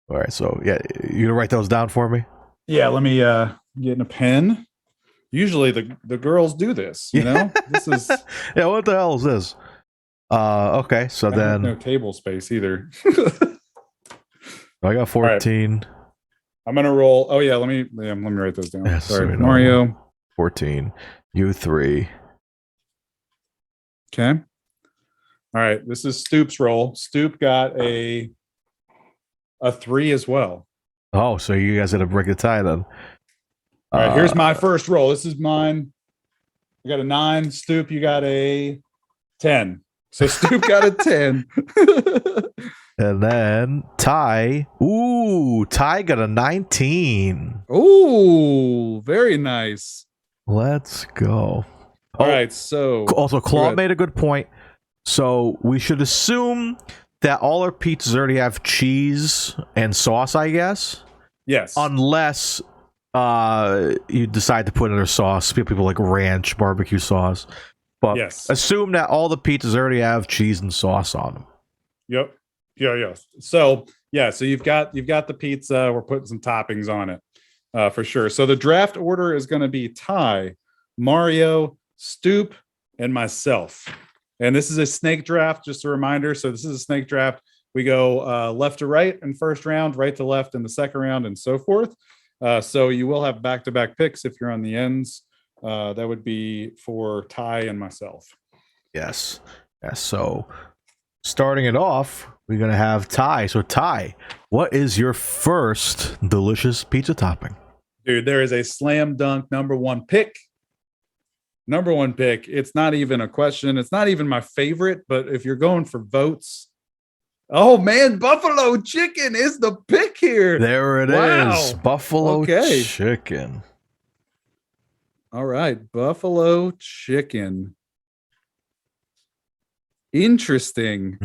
All right, so yeah, you gonna write those down for me? Yeah, let me get in a pen. Usually the girls do this, you know? This is yeah, what the hell is this? Okay, so then no table space either. I got 14. Right. I'm gonna roll. Oh yeah, let me write those down. Yeah, Sorry, so Mario. 14. You 3. Okay. All right, this is Stoop's roll. Stoop got a 3 as well. Oh, so you guys had to break the tie then. All right, here's my first roll. This is mine. I got a 9. Stoop, you got a 10. So Stoop got a 10. And then Ty. Ooh, Ty got a 19. Ooh, very nice. Let's go. All right, so also Claude made a good point. So we should assume that all our pizzas already have cheese and sauce, I guess. Yes. Unless you decide to put in a sauce. People like ranch, barbecue sauce. But yes. Assume that all the pizzas already have cheese and sauce on them. Yep. Yeah. So you've got the pizza. We're putting some toppings on it for sure. So the draft order is going to be Ty, Mario, Stoop, and myself. And this is a snake draft, just a reminder. So this is a snake draft. We go left to right in first round, right to left in the second round, and so forth. So you will have back-to-back picks if you're on the ends. That would be for Ty and myself. Yes. So starting it off, we're going to have Ty. So Ty, what is your first delicious pizza topping? Dude, there is a slam dunk number one pick. It's not even a question. It's not even my favorite, but if you're going for votes, oh man, buffalo chicken is the pick here. There it is. Buffalo chicken. All right, buffalo chicken. Interesting.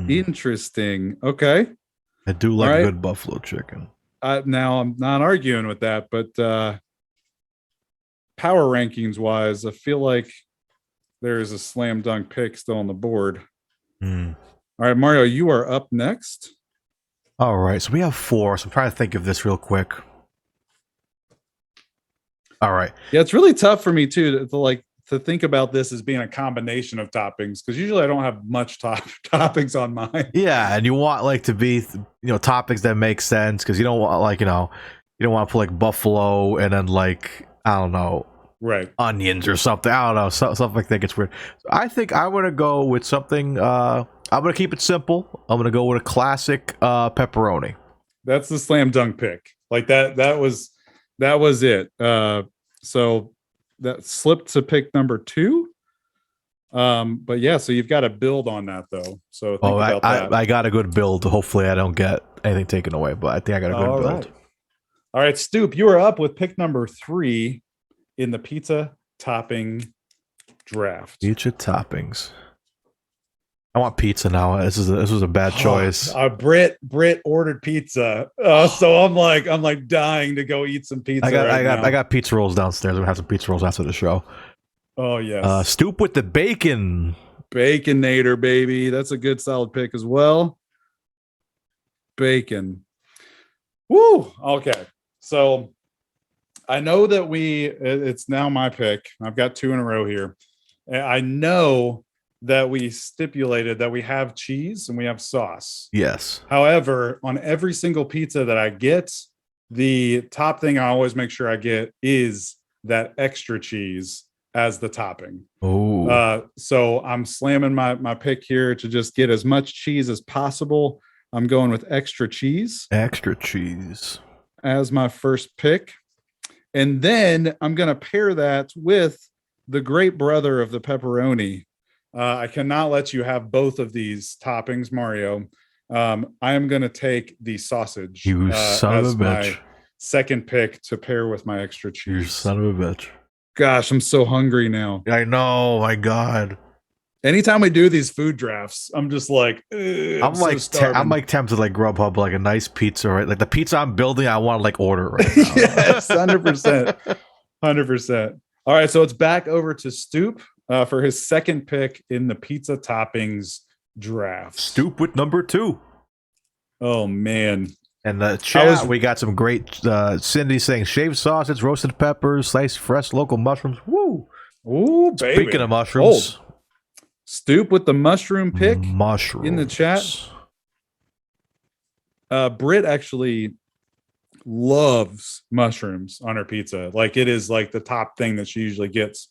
Interesting. Okay. I do like good buffalo chicken. Now I'm not arguing with that, but power rankings wise, I feel like there's a slam dunk pick still on the board. All right, Mario, you are up next. All right, so we have 4. So I'm trying to think of this real quick. All right. Yeah, it's really tough for me too to think about this as being a combination of toppings, because usually I don't have much toppings on mine. Yeah, and you want to be toppings that make sense, because you don't want you don't want to put buffalo and then I don't know, right, onions or something. I don't know, something like that gets weird. So I think I'm gonna go with something. I'm gonna keep it simple. I'm gonna go with a classic pepperoni. That's the slam dunk pick. That was it. So that slipped to pick number 2. But yeah, so you've got to build on that though. So think about that. I got a good build. Hopefully, I don't get anything taken away, but I think I got a good build. All right, Stoop, you are up with pick number 3 in the pizza topping draft. Pizza toppings. I want pizza now. This was a bad choice. Britt ordered pizza, so I'm like dying to go eat some pizza. I got pizza rolls downstairs. I'm gonna have some pizza rolls after the show. Oh yes. Stoop with the bacon. Baconator, baby. That's a good solid pick as well. Bacon. Woo. Okay. So I know that it's now my pick. I've got 2 in a row here. I know that we stipulated that we have cheese and we have sauce. Yes. However, on every single pizza that I get, the top thing I always make sure I get is that extra cheese as the topping. Oh. So I'm slamming my pick here to just get as much cheese as possible. I'm going with extra cheese. Extra cheese. As my first pick. And then I'm going to pair that with the great brother of the pepperoni. I cannot let you have both of these toppings, Mario. I am going to take the sausage. You son of a bitch. My second pick to pair with my extra cheese. You son of a bitch. Gosh, I'm so hungry now. I know. My God. Anytime we do these food drafts, I'm just like, I'm like tempted to like Grubhub like a nice pizza, right? Like the pizza I'm building, I want to like order right now. Yes, 100%. 100%. All right, so it's back over to Stoop for his second pick in the pizza toppings draft. Stoop with number 2. Oh man. And the chat, we got some great Cindy saying shaved sausage, roasted peppers, sliced fresh local mushrooms. Woo! Ooh, baby. Speaking of mushrooms. Stoop with the mushroom pick mushrooms in the chat. Britt actually loves mushrooms on her pizza. Like it is like the top thing that she usually gets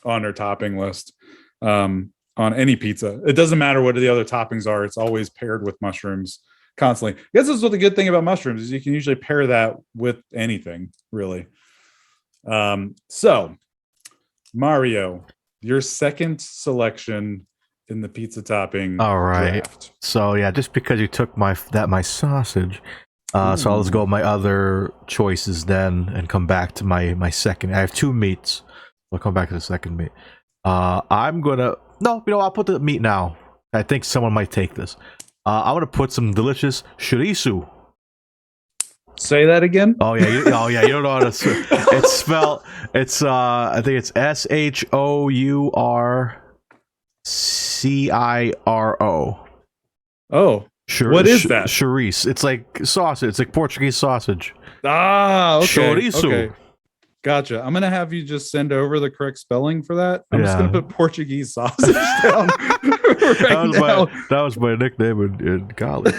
on her topping list on any pizza. It doesn't matter what the other toppings are. It's always paired with mushrooms constantly. I guess this is what the good thing about mushrooms is you can usually pair that with anything really. So Mario, your second selection in the pizza topping. All right. Draft. So yeah, just because you took my sausage, so I'll just go with my other choices then and come back to my second. I have 2 meats. I'll come back to the second meat. I'm gonna I'll put the meat now. I think someone might take this. I'm gonna put some delicious chorizo. Say that again. Oh yeah, you don't know how to. It's spelled. It's I think it's SHOURCIRO. Oh, what is that? Chorizo. It's like sausage. It's like Portuguese sausage. Ah, okay. Chorizo. Okay. Gotcha. I'm gonna have you just send over the correct spelling for that. I'm just gonna put Portuguese sausage down. That was my nickname in college.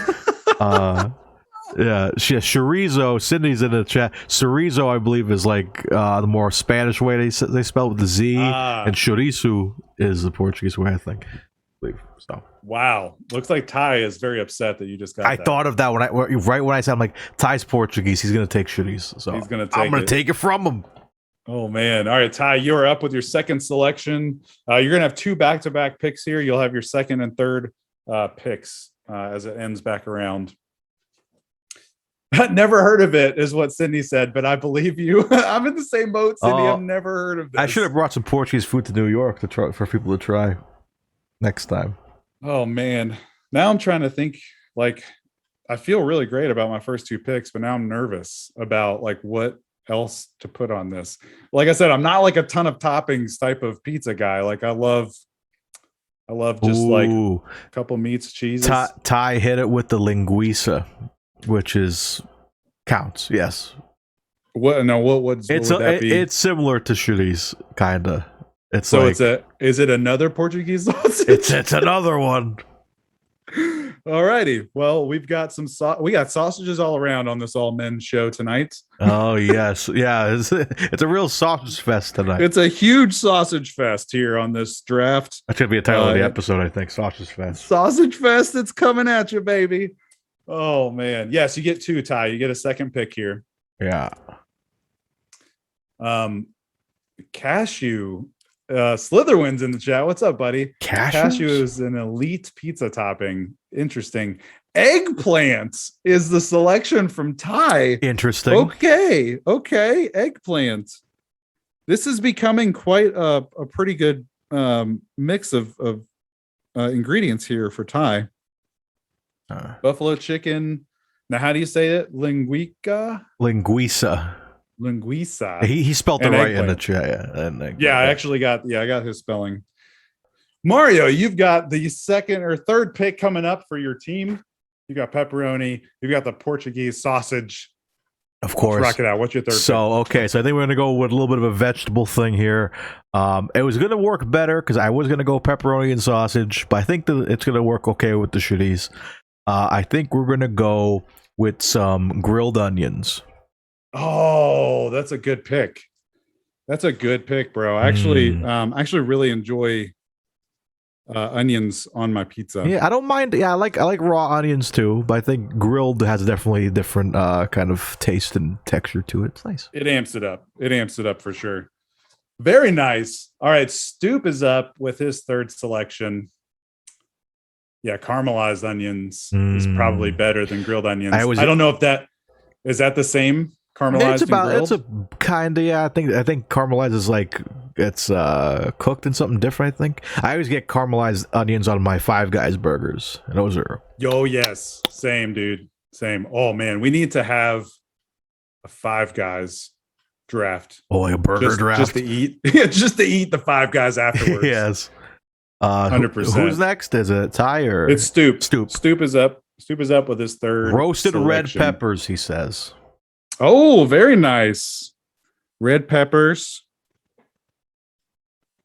Yeah, chorizo. Sydney's in the chat. Chorizo, I believe, is like the more Spanish way they spell it with the Z, and chorizo is the Portuguese way, I think. So. Wow, looks like Ty is very upset that you just got. I thought of that when I said, I'm like, Ty's Portuguese. He's gonna take chorizo, so I'm gonna take it from him. Oh man! All right, Ty, you're up with your second selection. You're gonna have 2 back-to-back picks here. You'll have your second and third picks as it ends back around. Never heard of it, is what Cindy said, but I believe you. I'm in the same boat, Cindy. I've never heard of this. I should have brought some Portuguese food to New York to try for people to try next time. Oh man, now I'm trying to think. Like, I feel really great about my first 2 picks, but now I'm nervous about like what else to put on this. Like I said, I'm not like a ton of toppings type of pizza guy. Like I love just like a couple meats, cheeses. Ty hit it with the linguiça, which is counts. Yes. What would that be? It's similar to chorizo, kinda. Is it another Portuguese sausage? It's another one. Alrighty. Well, we've got we got sausages all around on this all men show tonight. Oh yes, yeah. It's a real sausage fest tonight. It's a huge sausage fest here on this draft. That should be a title of the episode, I think. Sausage fest. Sausage fest. It's coming at you, baby. Oh man. Yes, you get 2, Ty. You get a second pick here. Yeah. Cashew Slitherwin's in the chat. What's up, buddy? Cashew Cashews? is an elite pizza topping. Interesting. Eggplant is the selection from Ty. Interesting. Okay. Eggplant. This is becoming quite a pretty good mix of ingredients here for Ty. Buffalo chicken. Now, how do you say it? Linguiça. Linguiça. He spelled it And right in the eggplant. chat. I actually got I got his spelling. Mario, you've got the second or third pick coming up for your team. You got pepperoni. You've got the Portuguese sausage. Of course. Let's rock it out. What's your third pick? So I think we're gonna go with a little bit of a vegetable thing here. It was gonna work better because I was gonna go pepperoni and sausage, but I think that it's gonna work okay with the shitties. I think we're gonna go with some grilled onions. Oh, that's a good pick. That's a good pick, bro. I actually really enjoy onions on my pizza. Yeah, I don't mind. Yeah, I like raw onions too, but I think grilled has definitely a different kind of taste and texture to it. It's nice. It amps it up. It amps it up for sure. Very nice. All right, Stoop is up with his third selection. Yeah, caramelized onions is probably better than grilled onions. I don't know if that is that the same. Caramelized it's a kind of, yeah. I think caramelized is like it's cooked in something different. I think I always get caramelized onions on my Five Guys burgers, and those are yes, same dude, same. Oh man, we need to have a Five Guys draft. Oh, like a burger draft, just to eat, just to eat the Five Guys afterwards. Yes, 100%. Who's next? Is it Ty or it's Stoop? Stoop is up. Stoop is up with his third roasted selection. red peppers. He says. Oh, very nice. Red peppers.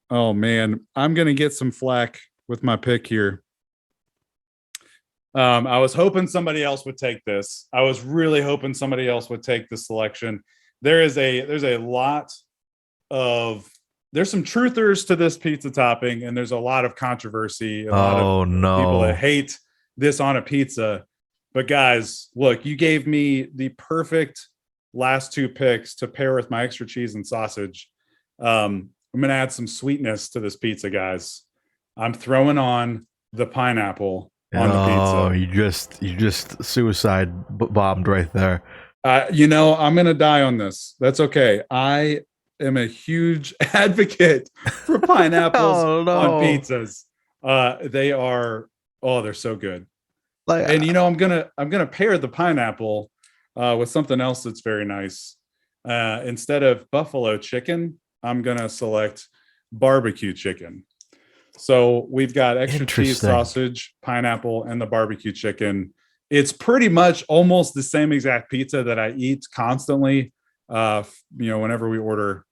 Oh, man. I'm going to get some flack with my pick here. I was hoping somebody else would take this. I was really hoping somebody else would take this selection. There's a lot of... There's some truthers to this pizza topping, and there's a lot of controversy. A lot of people that hate this on a pizza. But guys, look, you gave me the perfect last two picks to pair with my extra cheese and sausage. I'm going to add some sweetness to this pizza, guys. I'm throwing on the pineapple on the pizza. Oh, you just suicide bombed right there. I'm going to die on this. That's okay. I am a huge advocate for pineapples on pizzas. They're so good. And I'm gonna pair the pineapple with something else that's very nice. Instead of buffalo chicken, I'm gonna select barbecue chicken. So we've got extra cheese, sausage, pineapple, and the barbecue chicken. It's pretty much almost the same exact pizza that I eat constantly. Whenever we order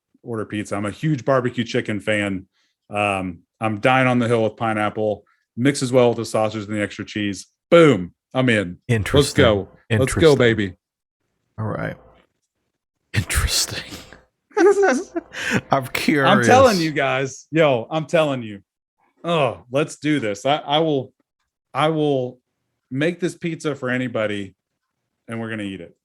pizza, I'm a huge barbecue chicken fan. I'm dying on the hill with pineapple. Mixes well with the sausage and the extra cheese. Boom! I'm in. Interesting. Let's go, baby. All right. Interesting. I'm curious. I'm telling you guys. I'm telling you. Oh, let's do this. I will make this pizza for anybody, and we're gonna eat it.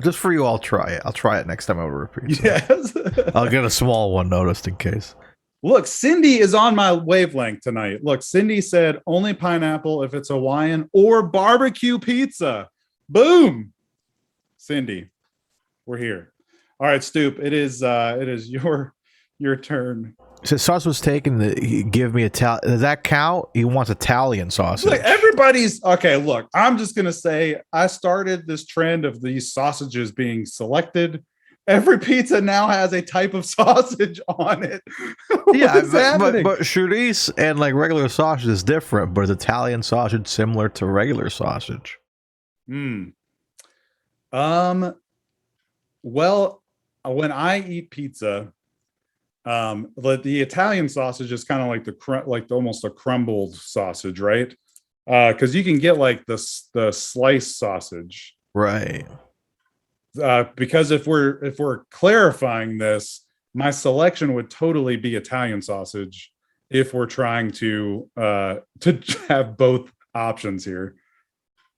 Just for you, I'll try it. I'll try it next time I order a pizza. Yes. I'll get a small one, though, just in case. Look, Cindy is on my wavelength tonight. Look, Cindy said only pineapple if it's Hawaiian or barbecue pizza. Boom. Cindy, we're here. All right, Stoop, it is your turn. So sauce was taken to give me Italian. Does that count? He wants Italian sausage. Look, everybody's okay. Look, I'm just gonna say I started this trend of these sausages being selected. Every pizza now has a type of sausage on it. Yeah, but chorizo and like regular sausage is different. But is Italian sausage similar to regular sausage? Well, when I eat pizza, the Italian sausage is kind of like almost a crumbled sausage, right? Because you can get like the sliced sausage, right? Because if we're clarifying this, my selection would totally be Italian sausage if we're trying to have both options here.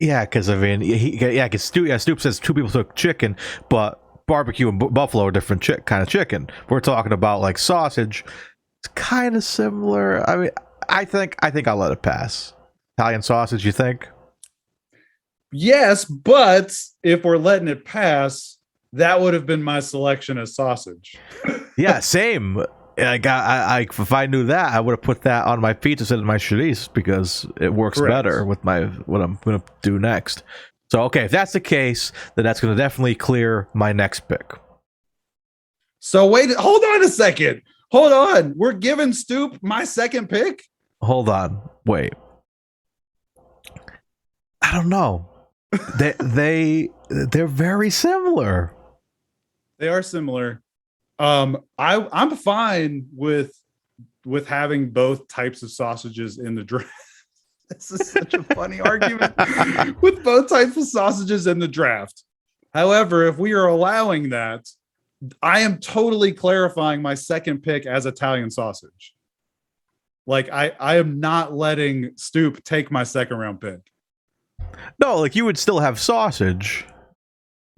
Yeah, because I mean, Stoop says two people took chicken, but barbecue and buffalo are different kind of chicken. We're talking about like sausage. It's kind of similar. I mean, I think I'll let it pass. Italian sausage, you think? Yes, but if we're letting it pass, that would have been my selection as sausage. Yeah, same. If I knew that, I would have put that on my pizza instead of my chorizo because it works Correct. better with what I'm gonna do next. So okay, if that's the case, then that's gonna definitely clear my next pick. So wait, hold on a second. Hold on. We're giving Stoop my second pick? Hold on, wait. I don't know. They're very similar. They are similar. I'm fine with having both types of sausages in the draft. This is such a funny argument. With both types of sausages in the draft. However, if we are allowing that, I am totally clarifying my second pick as Italian sausage. Like I am not letting Stoop take my second round pick. No, like you would still have sausage,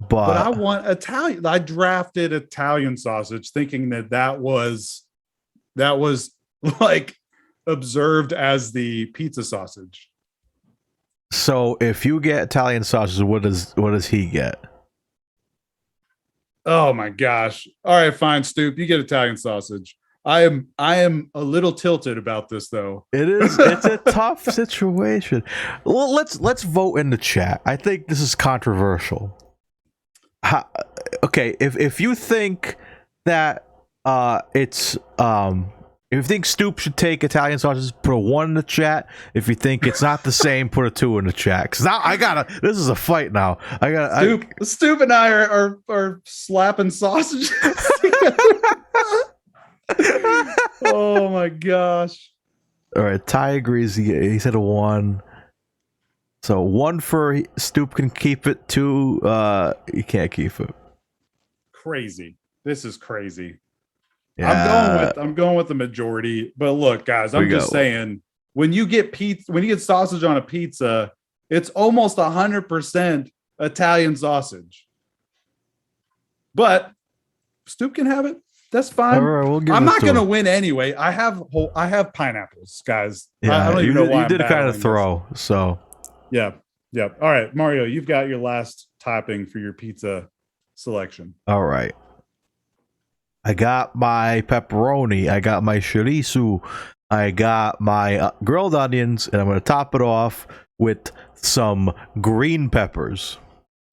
but I want Italian. I drafted Italian sausage thinking that was like observed as the pizza sausage. So if you get Italian sausage, what does he get? Oh my gosh. All right, fine, Stoop. You get Italian sausage. I am a little tilted about this though. It's a tough situation. Well, let's vote in the chat. I think this is controversial. Okay, if you think that if you think Stoop should take Italian sausages, put a 1 in the chat. If you think it's not the same, put a 2 in the chat. Because now this is a fight now. Stoop and I are slapping sausages. Oh my gosh. All right, Ty agrees. He said a 1. So 1 for Stoop can keep it. 2, he can't keep it. Crazy. This is crazy. Yeah. I'm going with the majority. But look, guys, I'm just saying when you get sausage on a pizza, it's almost 100% Italian sausage. But Stoop can have it. That's fine. All right, I'm not going to win anyway. I have pineapples, guys. Yeah, I don't even know why you did kind of throw. This. So yeah. All right, Mario, you've got your last topping for your pizza selection. All right. I got my pepperoni. I got my chorizo. I got my grilled onions, and I'm going to top it off with some green peppers.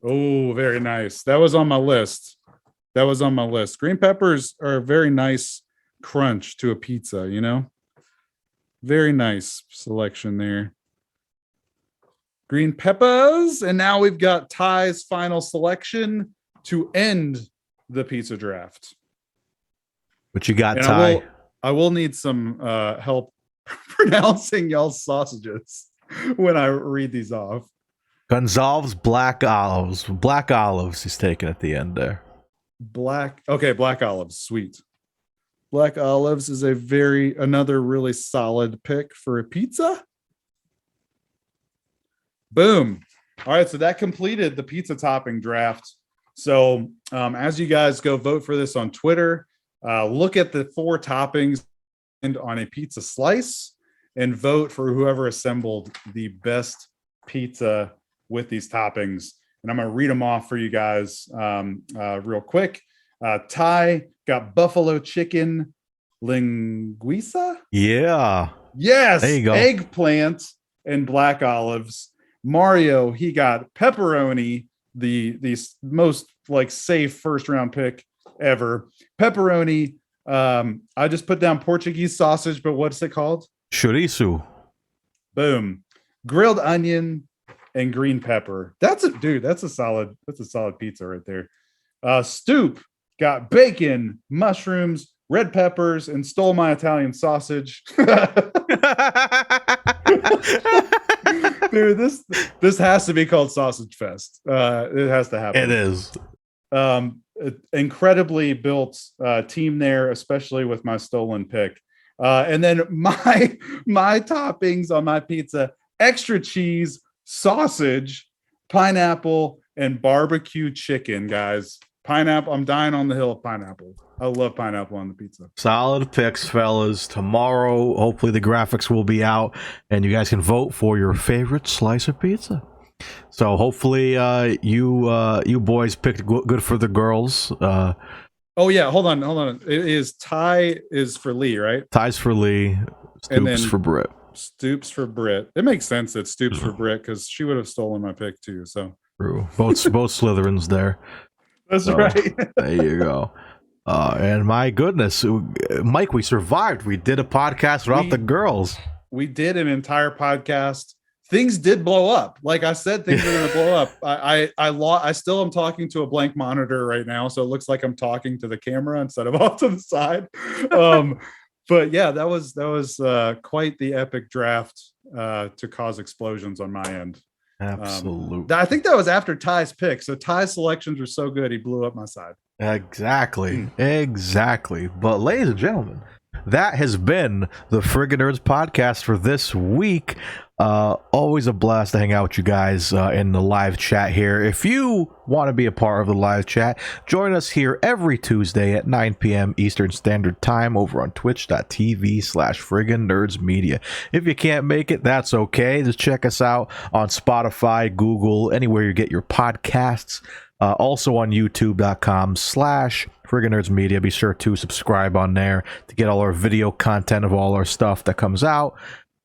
Oh, very nice. That was on my list. Green peppers are a very nice crunch to a pizza, you know? Very nice selection there. Green peppers. And now we've got Ty's final selection to end the pizza draft. What you got, And Ty? I will need some help pronouncing y'all's sausages when I read these off. Gonzalez Black Olives. Black Olives he's taking at the end there. Black olives, sweet. Black olives is another really solid pick for a pizza. Boom. All right, so that completed the pizza topping draft. So as you guys go vote for this on Twitter, look at the 4 toppings and on a pizza slice and vote for whoever assembled the best pizza with these toppings. And I'm going to read them off for you guys real quick. Ty got buffalo chicken linguiça. Yeah. Yes. There you go. Eggplant and black olives. Mario, he got pepperoni, the most like safe first round pick ever. Pepperoni. I just put down Portuguese sausage, but what's it called? Chorizo. Boom. Grilled onion and green pepper. That's a solid pizza right there. Stoop got bacon, mushrooms, red peppers, and stole my Italian sausage. Dude, this has to be called Sausage Fest. It has to happen. It is. Incredibly built team there, especially with my stolen pick. And then my toppings on my pizza: extra cheese, sausage, pineapple, and barbecue chicken, guys. Pineapple. I'm dying on the hill of pineapple. I love pineapple on the pizza. Solid picks, fellas. Tomorrow, hopefully the graphics will be out and you guys can vote for your favorite slice of pizza. So hopefully you boys picked good for the girls. Oh yeah, hold on. It is Ty is for Lee, right? Ties for Lee, Stoops for Britt. Stoops for Britt. It makes sense that Stoops for Britt because she would have stolen my pick too. So true. Both Slytherins there. That's right. There you go. And my goodness, Mike, we survived. We did a podcast without the girls. We did an entire podcast. Things did blow up. Like I said, things are going to blow up. I still am talking to a blank monitor right now, so it looks like I'm talking to the camera instead of off to the side. But yeah, that was quite the epic draft to cause explosions on my end. Absolutely. I think that was after Ty's pick. So Ty's selections were so good, he blew up my side. Exactly. But ladies and gentlemen, that has been the Friggin' Nerds podcast for this week. Always a blast to hang out with you guys in the live chat here. If you want to be a part of the live chat, join us here every Tuesday at 9 p.m. Eastern Standard Time over on twitch.tv/Friggin' Nerds Media. If you can't make it, that's okay. Just check us out on Spotify, Google, anywhere you get your podcasts. Also on youtube.com/Friggin' Nerds Media. Be sure to subscribe on there to get all our video content of all our stuff that comes out.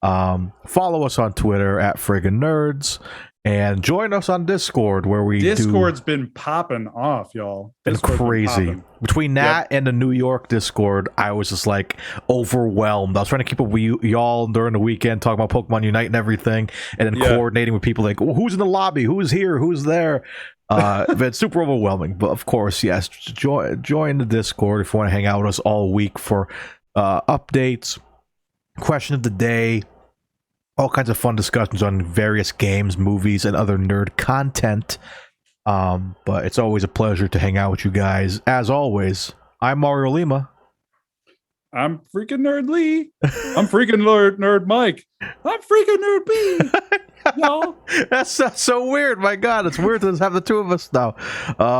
Follow us on Twitter at Friggin' Nerds and join us on Discord where Discord's been popping off, y'all. Been crazy. Between that and the New York Discord, I was just like overwhelmed. I was trying to keep up with y'all during the weekend, talking about Pokemon Unite and everything, and then coordinating with people like, who's in the lobby, who's here, who's there. It's super overwhelming, but of course, yes, join the Discord if you want to hang out with us all week for updates, question of the day, all kinds of fun discussions on various games, movies, and other nerd content. But it's always a pleasure to hang out with you guys. As always, I'm Mario Lima. I'm freaking Nerd Lee. I'm freaking Nerd Mike. I'm freaking Nerd B. No, that's so weird. My God, it's weird to have the two of us now.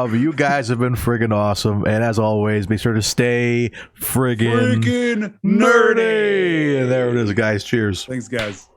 You guys have been friggin' awesome, and as always, be sure to stay friggin' nerdy. And there it is, guys. Cheers. Thanks, guys.